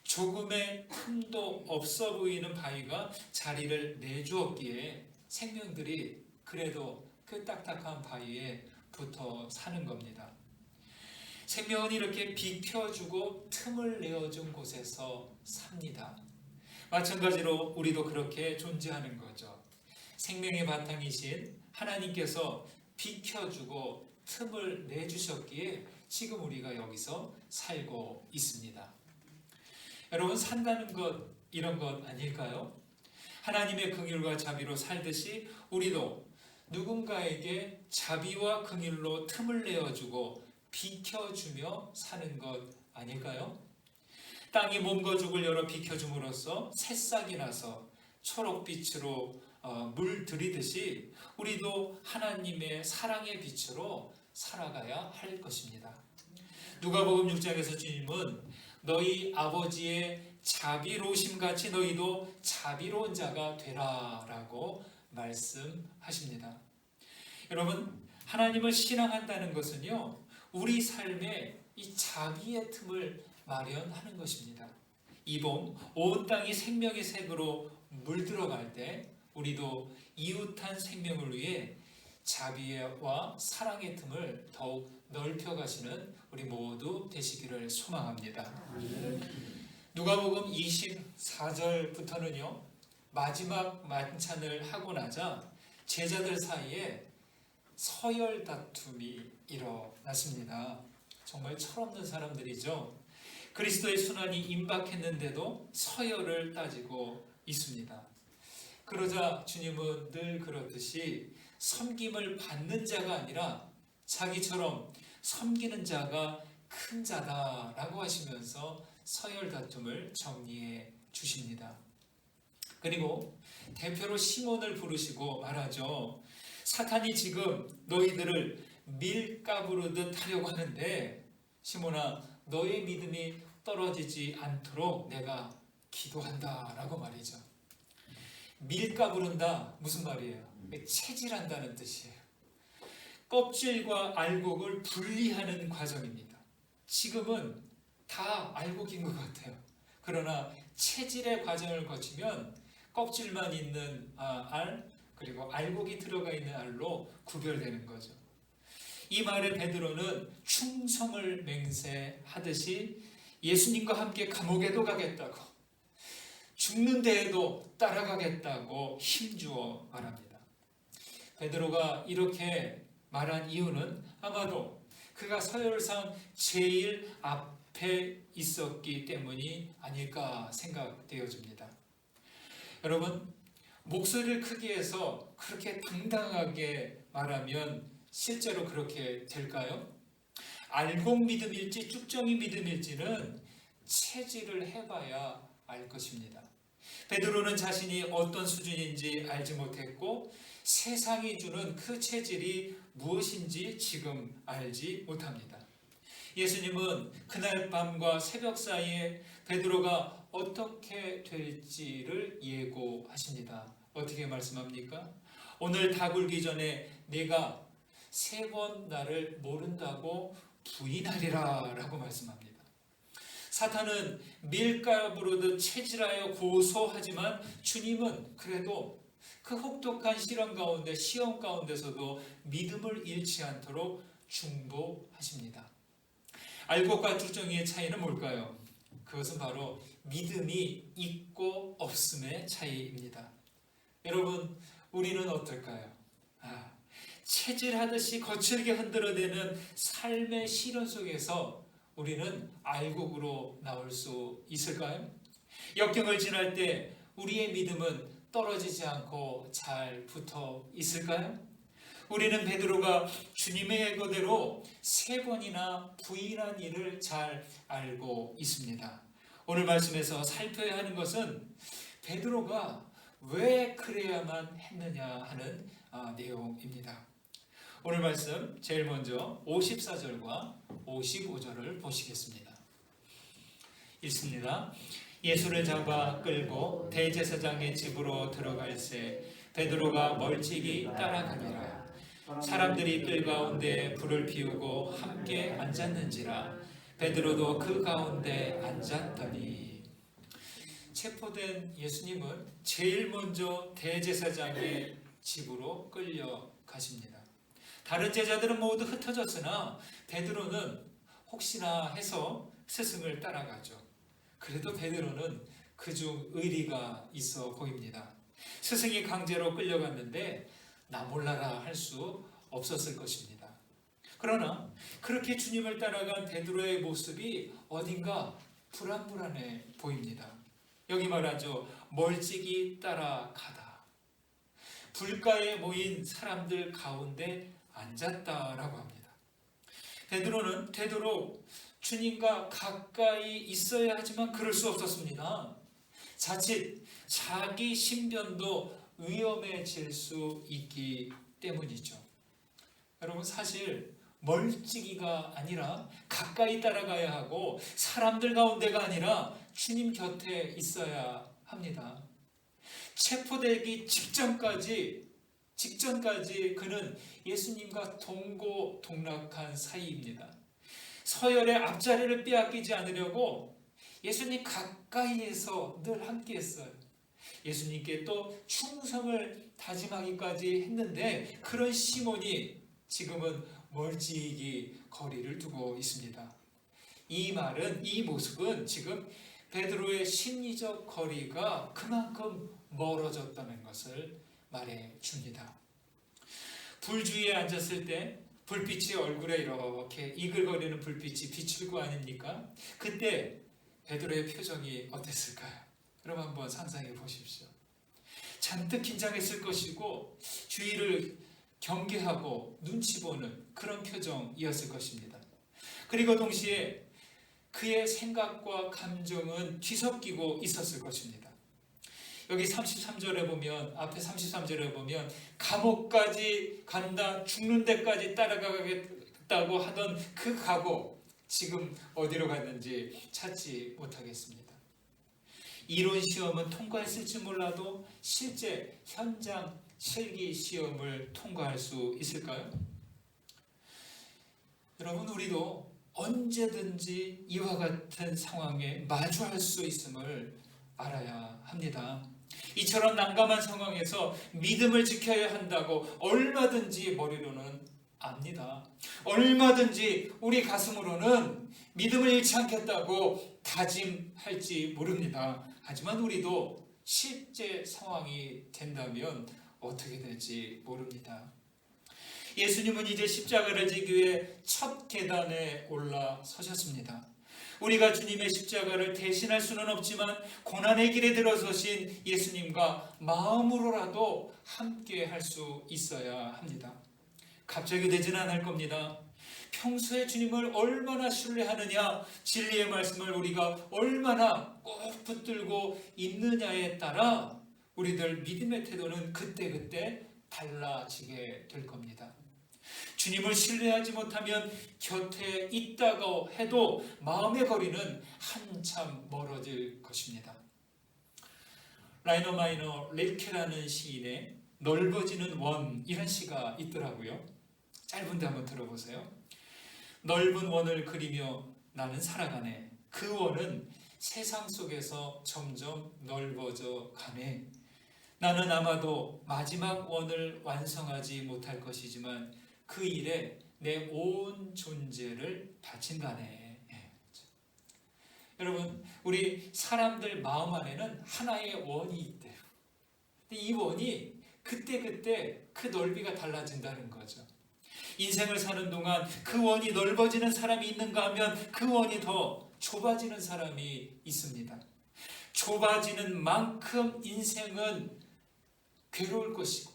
조금의 틈도 없어 보이는 바위가 자리를 내주었기에 생명들이 그래도 그 딱딱한 바위에 붙어 사는 겁니다. 생명은 이렇게 비켜주고 틈을 내어준 곳에서 삽니다. 마찬가지로 우리도 그렇게 존재하는 거죠. 생명의 바탕이신 하나님께서 비켜주고 틈을 내주셨기에 지금 우리가 여기서 살고 있습니다. 여러분, 산다는 것 이런 것 아닐까요? 하나님의 긍휼과 자비로 살듯이 우리도 누군가에게 자비와 긍휼로 틈을 내어주고 비켜주며 사는 것 아닐까요? 땅이 몸과 죽을 열어 비켜줌으로써 새싹이 나서 초록빛으로 물 들이듯이 우리도 하나님의 사랑의 빛으로 살아가야 할 것입니다. 누가복음 6장에서 주님은 너희 아버지의 자비로우심같이 너희도 자비로운 자가 되라라고 말씀하십니다. 여러분, 하나님을 신앙한다는 것은요, 우리 삶에 이 자비의 틈을 마련하는 것입니다. 이 봄 온 땅이 생명의 색으로 물들어갈 때 우리도 이웃한 생명을 위해 자비와 사랑의 틈을 더욱 넓혀가시는 우리 모두 되시기를 소망합니다. 누가복음 24절부터는요, 마지막 만찬을 하고 나자 제자들 사이에 서열 다툼이 일어났습니다. 정말 철없는 사람들이죠. 그리스도의 순환이 임박했는데도 서열을 따지고 있습니다. 그러자 주님은 늘 그렇듯이 섬김을 받는 자가 아니라 자기처럼 섬기는 자가 큰 자다라고 하시면서 서열 다툼을 정리해 주십니다. 그리고 대표로 시몬을 부르시고 말하죠. 사탄이 지금 너희들을 밀가부르듯 하려고 하는데 시몬아, 너의 믿음이 떨어지지 않도록 내가 기도한다 라고 말이죠. 밀가부른다 무슨 말이에요? 체질한다는 뜻이에요. 껍질과 알곡을 분리하는 과정입니다. 지금은 다 알곡인 것 같아요. 그러나 체질의 과정을 거치면 껍질만 있는 알, 그리고 알곡이 들어가 있는 알로 구별되는 거죠. 이 말에 베드로는 충성을 맹세하듯이 예수님과 함께 감옥에도 가겠다고, 죽는 데에도 따라가겠다고 힘주어 말합니다. 베드로가 이렇게 말한 이유는 아마도 그가 서열상 제일 앞에 있었기 때문이 아닐까 생각되어집니다. 여러분, 목소리를 크게 해서 그렇게 당당하게 말하면 실제로 그렇게 될까요? 알곡 믿음일지 쭉정이 믿음일지는 체질을 해봐야 알 것입니다. 베드로는 자신이 어떤 수준인지 알지 못했고 세상이 주는 그 체질이 무엇인지 지금 알지 못합니다. 예수님은 그날 밤과 새벽 사이에 베드로가 어떻게 될지를 예고하십니다. 어떻게 말씀합니까? 오늘 다 굴기 전에 네가 3번 나를 모른다고 부인하리라 라고 말씀합니다. 사탄은 밀가부르듯 체질하여 고소하지만 주님은 그래도 그 혹독한 시험 가운데서도 믿음을 잃지 않도록 중보하십니다. 알곡과 쭉정이의 차이는 뭘까요? 그것은 바로 믿음이 있고 없음의 차이입니다. 여러분, 우리는 어떨까요? 체질하듯이 거칠게 흔들어대는 삶의 시련 속에서 우리는 알곡으로 나올 수 있을까요? 역경을 지날 때 우리의 믿음은 떨어지지 않고 잘 붙어 있을까요? 우리는 베드로가 주님의 예고대로 3번이나 부인한 일을 잘 알고 있습니다. 오늘 말씀에서 살펴야 하는 것은 베드로가 왜 그래야만 했느냐 하는 내용입니다. 오늘 말씀 제일 먼저 54절과 55절을 보시겠습니다. 읽습니다. 예수를 잡아 끌고 대제사장의 집으로 들어갈새 베드로가 멀찍이 따라가니라. 사람들이 뜰 가운데 불을 피우고 함께 앉았는지라 베드로도 그 가운데 앉았더니. 체포된 예수님은 제일 먼저 대제사장의 집으로 끌려가십니다. 다른 제자들은 모두 흩어졌으나 베드로는 혹시나 해서 스승을 따라가죠. 그래도 베드로는 그중 의리가 있어 보입니다. 스승이 강제로 끌려갔는데 나 몰라라 할 수 없었을 것입니다. 그러나 그렇게 주님을 따라간 베드로의 모습이 어딘가 불안불안해 보입니다. 여기 말하죠. 멀찍이 따라가다. 불가에 모인 사람들 가운데 앉았다라고 합니다. 베드로는 되도록 주님과 가까이 있어야 하지만 그럴 수 없었습니다. 자칫 자기 신변도 위험해질 수 있기 때문이죠. 여러분 사실 멀찍이가 아니라 가까이 따라가야 하고 사람들 가운데가 아니라 주님 곁에 있어야 합니다. 체포되기 직전까지 그는 예수님과 동고동락한 사이입니다. 서열의 앞자리를 빼앗기지 않으려고 예수님 가까이에서 늘 함께했어요. 예수님께 또 충성을 다짐하기까지 했는데 그런 시몬이 지금은 멀찍이 거리를 두고 있습니다. 이 모습은 지금 베드로의 심리적 거리가 그만큼 멀어졌다는 것을 말해줍니다. 불 주위에 앉았을 때 불빛이 얼굴에 이렇게 이글거리는 불빛이 비칠 거 아닙니까? 그때 베드로의 표정이 어땠을까요? 여러분 한번 상상해 보십시오. 잔뜩 긴장했을 것이고 주위를 경계하고 눈치 보는 그런 표정이었을 것입니다. 그리고 동시에 그의 생각과 감정은 뒤섞이고 있었을 것입니다. 여기 33절에 보면 앞에 33절에 보면 감옥까지 간다 죽는 데까지 따라가겠다고 하던 그 각오 지금 어디로 갔는지 찾지 못하겠습니다. 이론 시험은 통과했을지 몰라도 실제 현장 실기 시험을 통과할 수 있을까요? 여러분 우리도 언제든지 이와 같은 상황에 마주할 수 있음을 알아야 합니다. 이처럼 난감한 상황에서 믿음을 지켜야 한다고 얼마든지 머리로는 압니다. 얼마든지 우리 가슴으로는 믿음을 잃지 않겠다고 다짐할지 모릅니다. 하지만 우리도 실제 상황이 된다면 어떻게 될지 모릅니다. 예수님은 이제 십자가를 지기 위해 첫 계단에 올라서셨습니다. 우리가 주님의 십자가를 대신할 수는 없지만 고난의 길에 들어서신 예수님과 마음으로라도 함께 할 수 있어야 합니다. 갑자기 되지는 않을 겁니다. 평소에 주님을 얼마나 신뢰하느냐, 진리의 말씀을 우리가 얼마나 꼭 붙들고 있느냐에 따라 우리들 믿음의 태도는 그때그때 달라지게 될 겁니다. 주님을 신뢰하지 못하면 곁에 있다고 해도 마음의 거리는 한참 멀어질 것입니다. 라이너 마이너 릴케라는 시인의 넓어지는 원이라는 시가 있더라고요. 짧은데 한번 들어보세요. 넓은 원을 그리며 나는 살아가네. 그 원은 세상 속에서 점점 넓어져 가네. 나는 아마도 마지막 원을 완성하지 못할 것이지만 그 일에 내 온 존재를 바친다네. 여러분, 우리 사람들 마음 안에는 하나의 원이 있대요. 근데 이 원이 그때그때 그 넓이가 달라진다는 거죠. 인생을 사는 동안 그 원이 넓어지는 사람이 있는가 하면 그 원이 더 좁아지는 사람이 있습니다. 좁아지는 만큼 인생은 괴로울 것이고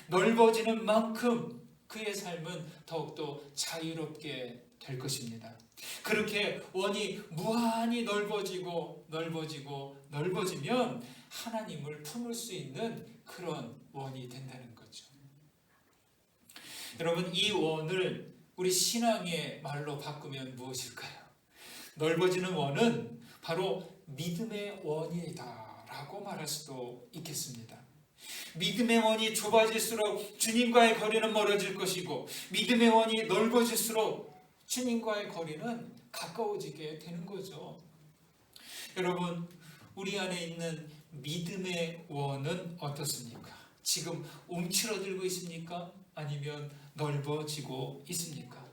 넓어지는 만큼 그의 삶은 더욱더 자유롭게 될 것입니다. 그렇게 원이 무한히 넓어지면 하나님을 품을 수 있는 그런 원이 된다는 거죠. 여러분, 이 원을 우리 신앙의 말로 바꾸면 무엇일까요? 넓어지는 원은 바로 믿음의 원이다 라고 말할 수도 있겠습니다. 믿음의 원이 좁아질수록 주님과의 거리는 멀어질 것이고 믿음의 원이 넓어질수록 주님과의 거리는 가까워지게 되는 거죠. 여러분, 우리 안에 있는 믿음의 원은 어떻습니까? 지금 움츠러들고 있습니까? 아니면 넓어지고 있습니까?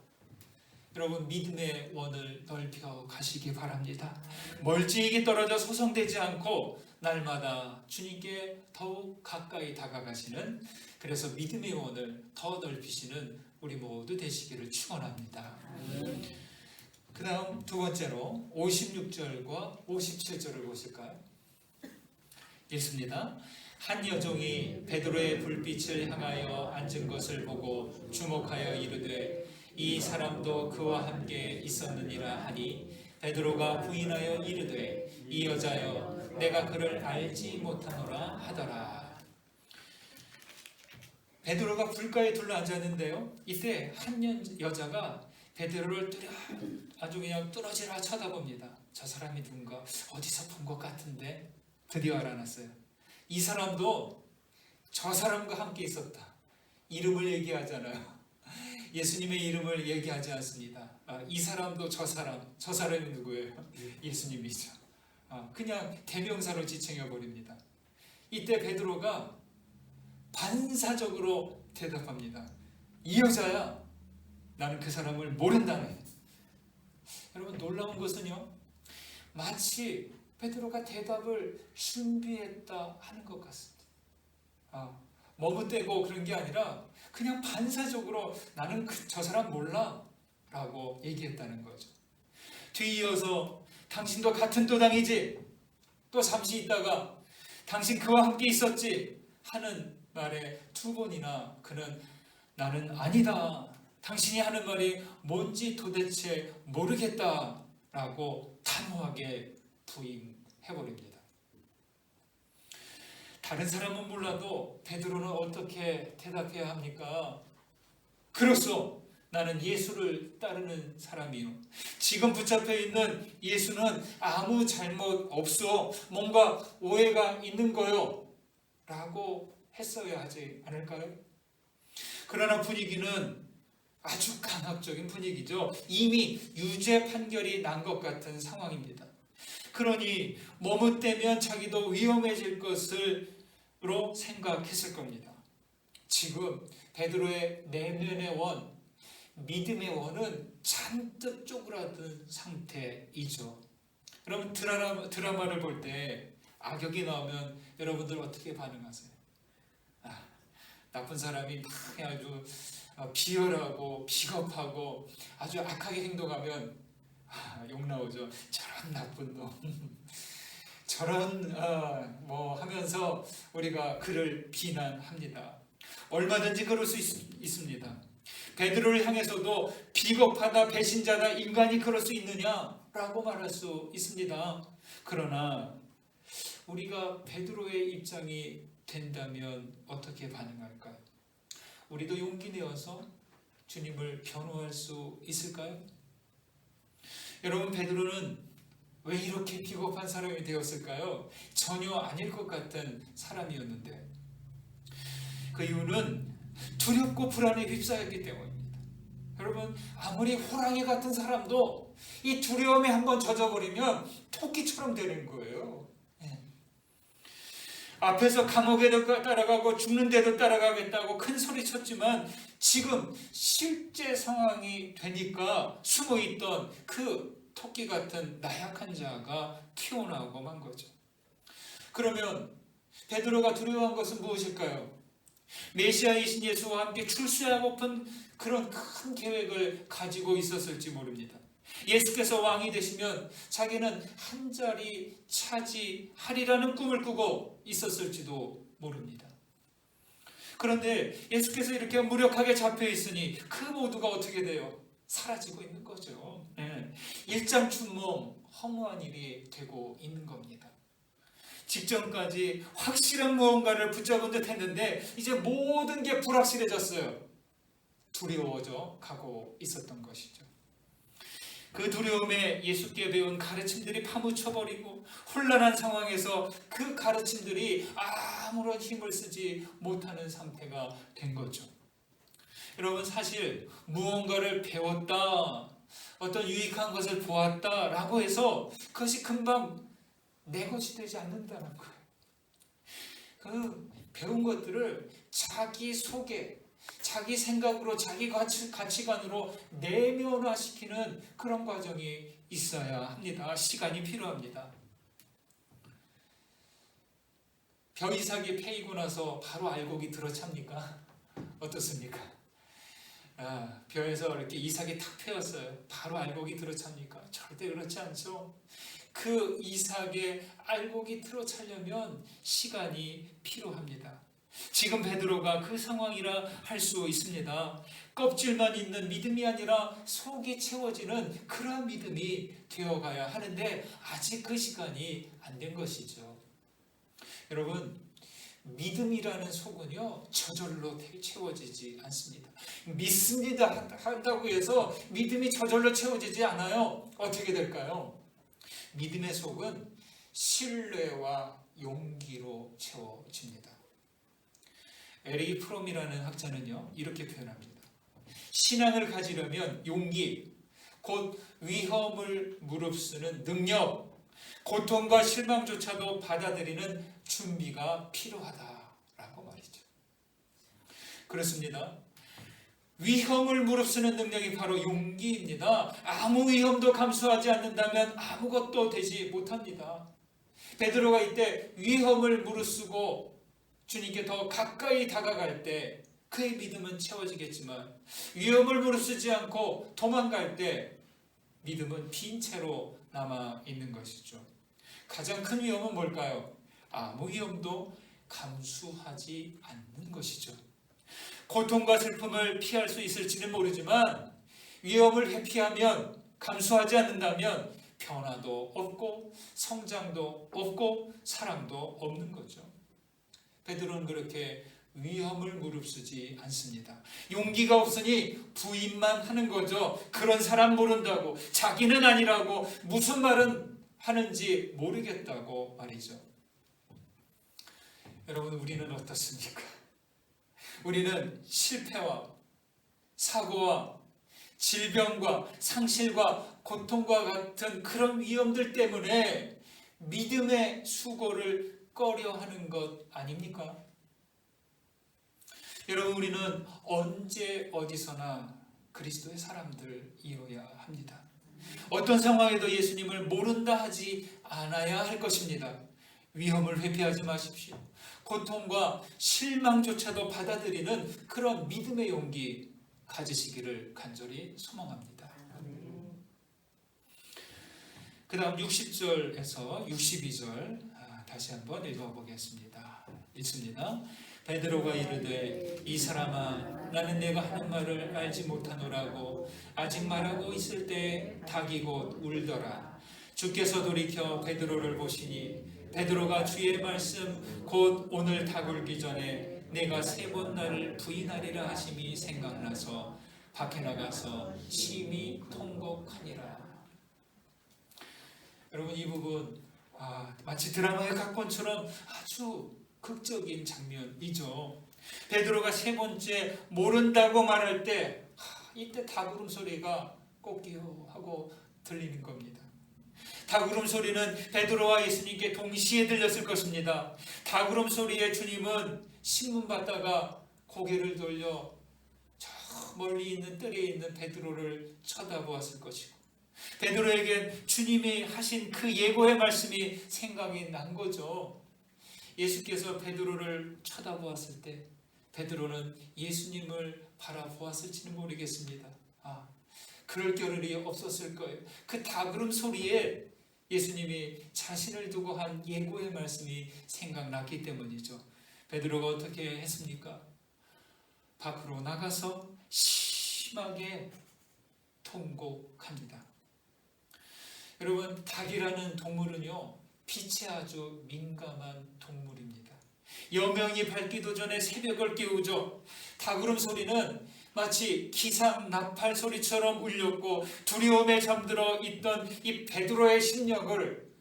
여러분 믿음의 원을 넓혀 가시기 바랍니다. 멀찍이 떨어져 소성되지 않고 날마다 주님께 더욱 가까이 다가가시는, 그래서 믿음의 원을 더 넓히시는 우리 모두 되시기를 축원합니다. 그 다음 두 번째로 56절과 57절을 보실까요? 읽습니다. 한 여종이 베드로의 불빛을 향하여 앉은 것을 보고 주목하여 이르되 이 사람도 그와 함께 있었느니라 하니 베드로가 부인하여 이르되 이 여자여 내가 그를 알지 못하노라 하더라. 베드로가 불가에 둘러앉았는데요, 이때 한 여자가 베드로를 아주 그냥 뚫어지라 쳐다봅니다. 저 사람이 누군가 어디서 본 것 같은데 드디어 알아냈어요. 이 사람도 저 사람과 함께 있었다. 이름을 얘기하잖아요. 예수님의 이름을 얘기하지 않습니다. 이 사람도 저 사람이 누구예요? 예수님이죠. 그냥 대명사로 지칭해 버립니다. 이때 베드로가 반사적으로 대답합니다. 이 여자야, 나는 그 사람을 모른다네. 여러분 놀라운 것은요, 마치 베드로가 대답을 준비했다 하는 것 같습니다. 머뭇대고 그런 게 아니라 그냥 반사적으로 나는 저 사람 몰라 라고 얘기했다는 거죠. 뒤이어서 당신도 같은 또당이지, 또 잠시 있다가 당신 그와 함께 있었지 하는 말에 두 번이나 그는 나는 아니다, 당신이 하는 말이 뭔지 도대체 모르겠다 라고 단호하게 부인해버립니다. 다른 사람은 몰라도 베드로는 어떻게 대답해야 합니까? 그렇소, 나는 예수를 따르는 사람이요. 지금 붙잡혀 있는 예수는 아무 잘못 없어, 뭔가 오해가 있는 거요 라고 했어야 하지 않을까요? 그러나 분위기는 아주 강압적인 분위기죠. 이미 유죄 판결이 난 것 같은 상황입니다. 그러니 머뭇대면 자기도 위험해질 것으로 생각했을 겁니다. 지금 베드로의 내면의 원, 믿음의 원은 잔뜩 쪼그라든 상태이죠. 여러분 드라마를 볼 때 악역이 나오면 여러분들 어떻게 반응하세요? 나쁜 사람이 막 아주 비열하고 비겁하고 아주 악하게 행동하면 욕 나오죠. 저런 나쁜 놈, 저런 뭐 하면서 우리가 그를 비난합니다. 얼마든지 그럴 수 있습니다. 베드로를 향해서도 비겁하다, 배신자다, 인간이 그럴 수 있느냐라고 말할 수 있습니다. 그러나 우리가 베드로의 입장이 된다면 어떻게 반응할까요? 우리도 용기 내어서 주님을 변호할 수 있을까요? 여러분, 베드로는 왜 이렇게 비겁한 사람이 되었을까요? 전혀 아닐 것 같은 사람이었는데, 그 이유는 두렵고 불안에 휩싸였기 때문입니다. 여러분, 아무리 호랑이 같은 사람도 이 두려움에 한번 젖어버리면 토끼처럼 되는 거예요. 앞에서 감옥에도 따라가고 죽는데도 따라가겠다고 큰 소리 쳤지만 지금 실제 상황이 되니까 숨어있던 그 토끼 같은 나약한 자가 튀어나오고 만 거죠. 그러면 베드로가 두려워한 것은 무엇일까요? 메시아이신 예수와 함께 출세하고픈 그런 큰 계획을 가지고 있었을지 모릅니다. 예수께서 왕이 되시면 자기는 한 자리 차지하리라는 꿈을 꾸고 있었을지도 모릅니다. 그런데 예수께서 이렇게 무력하게 잡혀 있으니 그 모두가 어떻게 돼요? 사라지고 있는 거죠. 일장춘몽, 허무한 일이 되고 있는 겁니다. 직전까지 확실한 무언가를 붙잡은 듯 했는데 이제 모든 게 불확실해졌어요. 두려워져 가고 있었던 것이죠. 그 두려움에 예수께 배운 가르침들이 파묻혀버리고 혼란한 상황에서 그 가르침들이 아무런 힘을 쓰지 못하는 상태가 된 거죠. 여러분, 사실 무언가를 배웠다, 어떤 유익한 것을 보았다라고 해서 그것이 금방 내 것이 되지 않는다는 거예요. 그 배운 것들을 자기 속에, 자기 생각으로 자기 가치관으로 내면화시키는 그런 과정이 있어야 합니다. 시간이 필요합니다. 벼 이삭이 패이고 나서 바로 알곡이 들어찹니까? 어떻습니까? 벼에서 이렇게 이삭이 탁 패였어요. 바로 알곡이 들어찹니까? 절대 그렇지 않죠. 그 이삭의 알곡이 들어차려면 시간이 필요합니다. 지금 베드로가 그 상황이라 할 수 있습니다. 껍질만 있는 믿음이 아니라 속이 채워지는 그러한 믿음이 되어가야 하는데 아직 그 시간이 안 된 것이죠. 여러분, 믿음이라는 속은요 저절로 채워지지 않습니다. 믿습니다 한다고 해서 믿음이 저절로 채워지지 않아요. 어떻게 될까요? 믿음의 속은 신뢰와 용기로 채워집니다. 에리 프롬이라는 학자는요 이렇게 표현합니다. 신앙을 가지려면 용기, 곧 위험을 무릅쓰는 능력, 고통과 실망조차도 받아들이는 준비가 필요하다라고 말이죠. 그렇습니다. 위험을 무릅쓰는 능력이 바로 용기입니다. 아무 위험도 감수하지 않는다면 아무것도 되지 못합니다. 베드로가 이때 위험을 무릅쓰고 주님께 더 가까이 다가갈 때 그의 믿음은 채워지겠지만 위험을 무릅쓰지 않고 도망갈 때 믿음은 빈 채로 남아 있는 것이죠. 가장 큰 위험은 뭘까요? 아무 위험도 감수하지 않는 것이죠. 고통과 슬픔을 피할 수 있을지는 모르지만 위험을 회피하면, 감수하지 않는다면 변화도 없고 성장도 없고 사랑도 없는 거죠. 베드로는 그렇게 위험을 무릅쓰지 않습니다. 용기가 없으니 부인만 하는 거죠. 그런 사람 모른다고, 자기는 아니라고, 무슨 말은 하는지 모르겠다고 말이죠. 여러분, 우리는 어떻습니까? 우리는 실패와 사고와 질병과 상실과 고통과 같은 그런 위험들 때문에 믿음의 수고를 꺼려하는 것 아닙니까? 여러분, 우리는 언제 어디서나 그리스도의 사람들이어야 합니다. 어떤 상황에도 예수님을 모른다 하지 않아야 할 것입니다. 위험을 회피하지 마십시오. 고통과 실망조차도 받아들이는 그런 믿음의 용기 가지시기를 간절히 소망합니다. 그 다음 60절에서 62절 다시 한번 읽어보겠습니다. 읽습니다. 베드로가 이르되 이 사람아 나는 내가 하는 말을 알지 못하노라고 아직 말하고 있을 때 닭이 곧 울더라. 주께서 돌이켜 베드로를 보시니 베드로가 주의 말씀 곧 오늘 닭 울기 전에 내가 3번 나를 부인하리라 하심이 생각나서 밖에 나가서 심히 통곡하니라. 여러분, 이 부분 마치 드라마의 각본처럼 아주 극적인 장면이죠. 베드로가 3번째 모른다고 말할 때 이때 닭 울음소리가 꼭기요 하고 들리는 겁니다. 닭 울음소리는 베드로와 예수님께 동시에 들렸을 것입니다. 닭 울음소리에 주님은 신문 받다가 고개를 돌려 저 멀리 있는 뜰에 있는 베드로를 쳐다보았을 것이고 베드로에겐 주님이 하신 그 예고의 말씀이 생각이 난 거죠. 예수께서 베드로를 쳐다보았을 때 베드로는 예수님을 바라보았을지는 모르겠습니다. 그럴 겨를이 없었을 거예요. 그 닭울음 소리에 예수님이 자신을 두고 한 예고의 말씀이 생각났기 때문이죠. 베드로가 어떻게 했습니까? 밖으로 나가서 심하게 통곡합니다. 여러분, 닭이라는 동물은요 빛에 아주 민감한 동물입니다. 여명이 밝기도 전에 새벽을 깨우죠. 닭울음 소리는 마치 기상 나팔 소리처럼 울렸고 두려움에 잠들어 있던 이 베드로의 심령을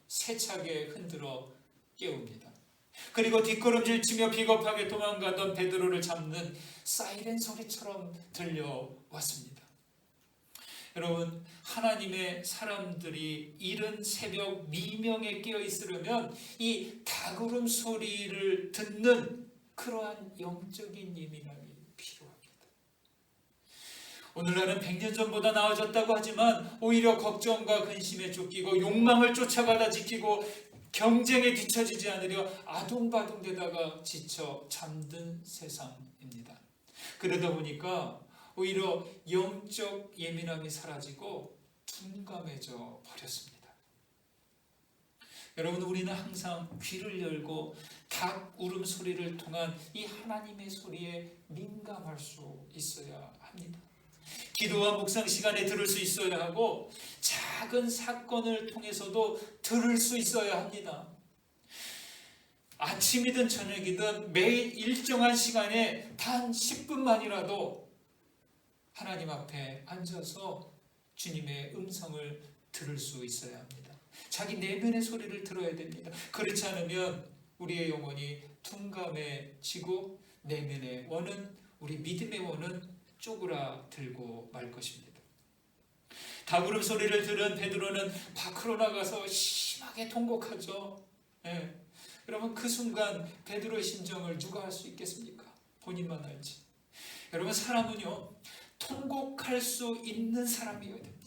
세차게 흔들어 깨웁니다. 그리고 뒷걸음질치며 비겁하게 도망가던 베드로를 잡는 사이렌 소리처럼 들려왔습니다. 여러분, 하나님의 사람들이 이른 새벽 미명에 깨어 있으려면 이 닭울음 소리를 듣는 그러한 영적인 예민함이 필요합니다. 오늘날은 100년 전보다 나아졌다고 하지만 오히려 걱정과 근심에 쫓기고 욕망을 쫓아가다 지키고 경쟁에 뒤처지지 않으려 아둥바둥대다가 지쳐 잠든 세상입니다. 그러다 보니까 오히려 영적 예민함이 사라지고 둔감해져 버렸습니다. 여러분, 우리는 항상 귀를 열고 닭 울음소리를 통한 이 하나님의 소리에 민감할 수 있어야 합니다. 기도와 묵상 시간에 들을 수 있어야 하고 작은 사건을 통해서도 들을 수 있어야 합니다. 아침이든 저녁이든 매일 일정한 시간에 단 10분만이라도 하나님 앞에 앉아서 주님의 음성을 들을 수 있어야 합니다. 자기 내면의 소리를 들어야 됩니다. 그렇지 않으면 우리의 영혼이 둔감해지고 내면의 원은, 우리 믿음의 원은 쪼그라들고 말 것입니다. 닭울음 소리를 들은 베드로는 밖으로 나가서 심하게 통곡하죠. 여러분, 그 순간 베드로의 심정을 누가 알 수 있겠습니까? 본인만 알지. 여러분, 사람은요, 통곡할 수 있는 사람이어야 됩니다.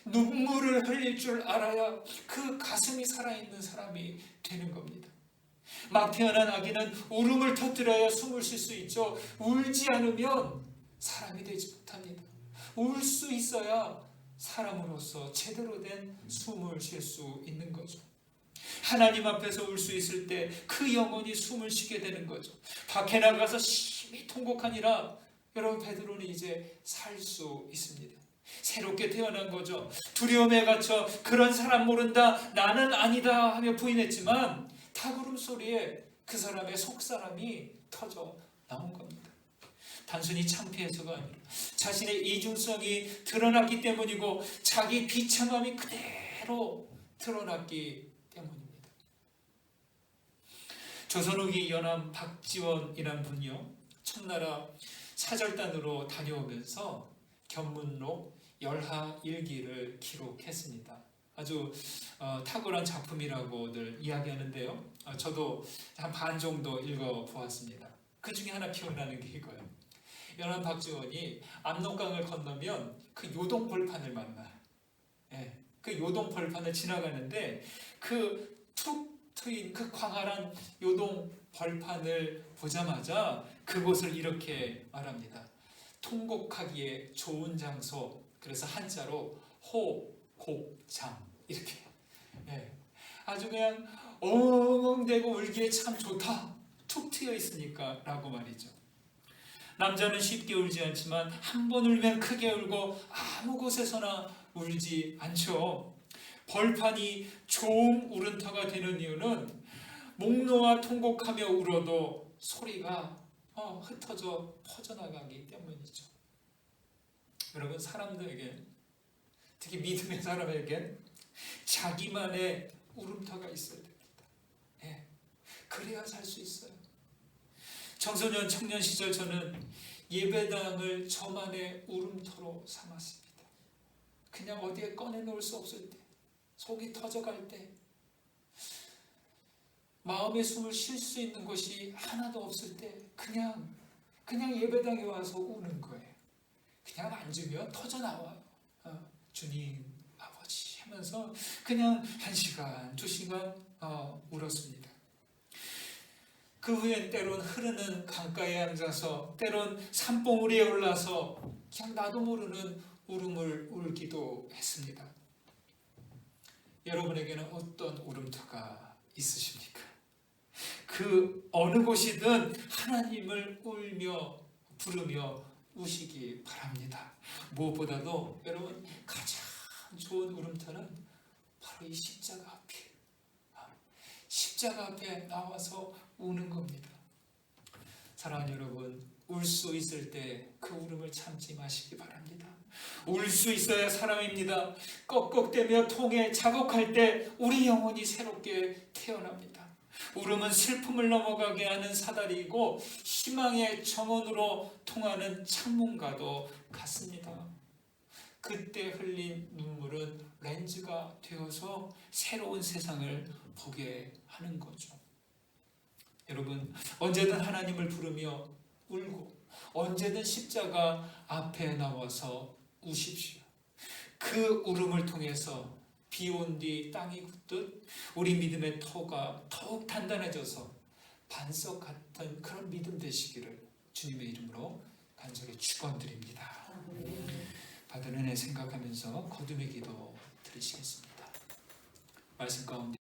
눈물을 흘릴 줄 알아야 그 가슴이 살아있는 사람이 되는 겁니다. 막 태어난 아기는 울음을 터뜨려야 숨을 쉴 수 있죠. 울지 않으면 사람이 되지 못합니다. 울 수 있어야 사람으로서 제대로 된 숨을 쉴 수 있는 거죠. 하나님 앞에서 울 수 있을 때 그 영혼이 숨을 쉬게 되는 거죠. 밖에 나가서 심히 통곡하니라 여러분, 베드로는 이제 살 수 있습니다. 새롭게 태어난 거죠. 두려움에 갇혀 그런 사람 모른다, 나는 아니다 하며 부인했지만 닭울음 소리에 그 사람의 속사람이 터져 나온 겁니다. 단순히 창피해서가 아니라 자신의 이중성이 드러났기 때문이고 자기 비참함이 그대로 드러났기 때문입니다. 조선 후기 연암 박지원이라는 분이요, 청나라 사절단으로 다녀오면서 견문록 열하 일기를 기록했습니다. 아주 탁월한 작품이라고들 이야기하는데요. 저도 한 반 정도 읽어보았습니다. 그 중에 하나 기억나는 게 이거예요. 연암 박지원이 압록강을 건너면 그 요동 벌판을 만나. 그 요동 벌판을 지나가는데 그 툭 트인 그 광활한 요동 벌판을 보자마자 그곳을 이렇게 말합니다. 통곡하기에 좋은 장소. 그래서 한자로 호곡장 이렇게. 아주 그냥 엉엉대고 울기에 참 좋다. 툭 트여 있으니까 라고 말이죠. 남자는 쉽게 울지 않지만 한 번 울면 크게 울고 아무 곳에서나 울지 않죠. 벌판이 좋은 울음터가 되는 이유는 목 놓아 통곡하며 울어도 소리가 흩어져 퍼져나가기 때문이죠. 여러분, 사람들에게, 특히 믿음의 사람에게 자기만의 울음터가 있어야 됩니다. 그래야 살 수 있어요. 청소년 청년 시절 저는 예배당을 저만의 울음터로 삼았습니다. 그냥 어디에 꺼내놓을 수 없을 때, 속이 터져갈 때, 마음의 숨을 쉴 수 있는 곳이 하나도 없을 때 그냥 예배당에 와서 우는 거예요. 그냥 앉으면 터져나와요. 주님, 아버지 하면서 그냥 1시간, 2시간 울었습니다. 그 후엔 때론 흐르는 강가에 앉아서, 때론 산봉우리에 올라서 그냥 나도 모르는 울음을 울기도 했습니다. 여러분에게는 어떤 울음터가 있으십니까? 그 어느 곳이든 하나님을 울며 부르며 우시기 바랍니다. 무엇보다도 여러분, 가장 좋은 울음터는 바로 이 십자가 앞이에요. 십자가 앞에 나와서 우는 겁니다. 사랑하는 여러분, 울 수 있을 때 그 울음을 참지 마시기 바랍니다. 울 수 있어야 사람입니다. 꺽꺽대며 통에 자곡할 때 우리 영혼이 새롭게 태어납니다. 울음은 슬픔을 넘어가게 하는 사다리이고 희망의 정원으로 통하는 창문과도 같습니다. 그때 흘린 눈물은 렌즈가 되어서 새로운 세상을 보게 하는 거죠. 여러분, 언제든 하나님을 부르며 울고 언제든 십자가 앞에 나와서 우십시오. 그 울음을 통해서 비 온 뒤 땅이 굳듯 우리 믿음의 터가 더욱 단단해져서 반석 같은 그런 믿음 되시기를 주님의 이름으로 간절히 축원드립니다. 받은 은혜 생각하면서 거듭의 기도 드리시겠습니다. 말씀 가운데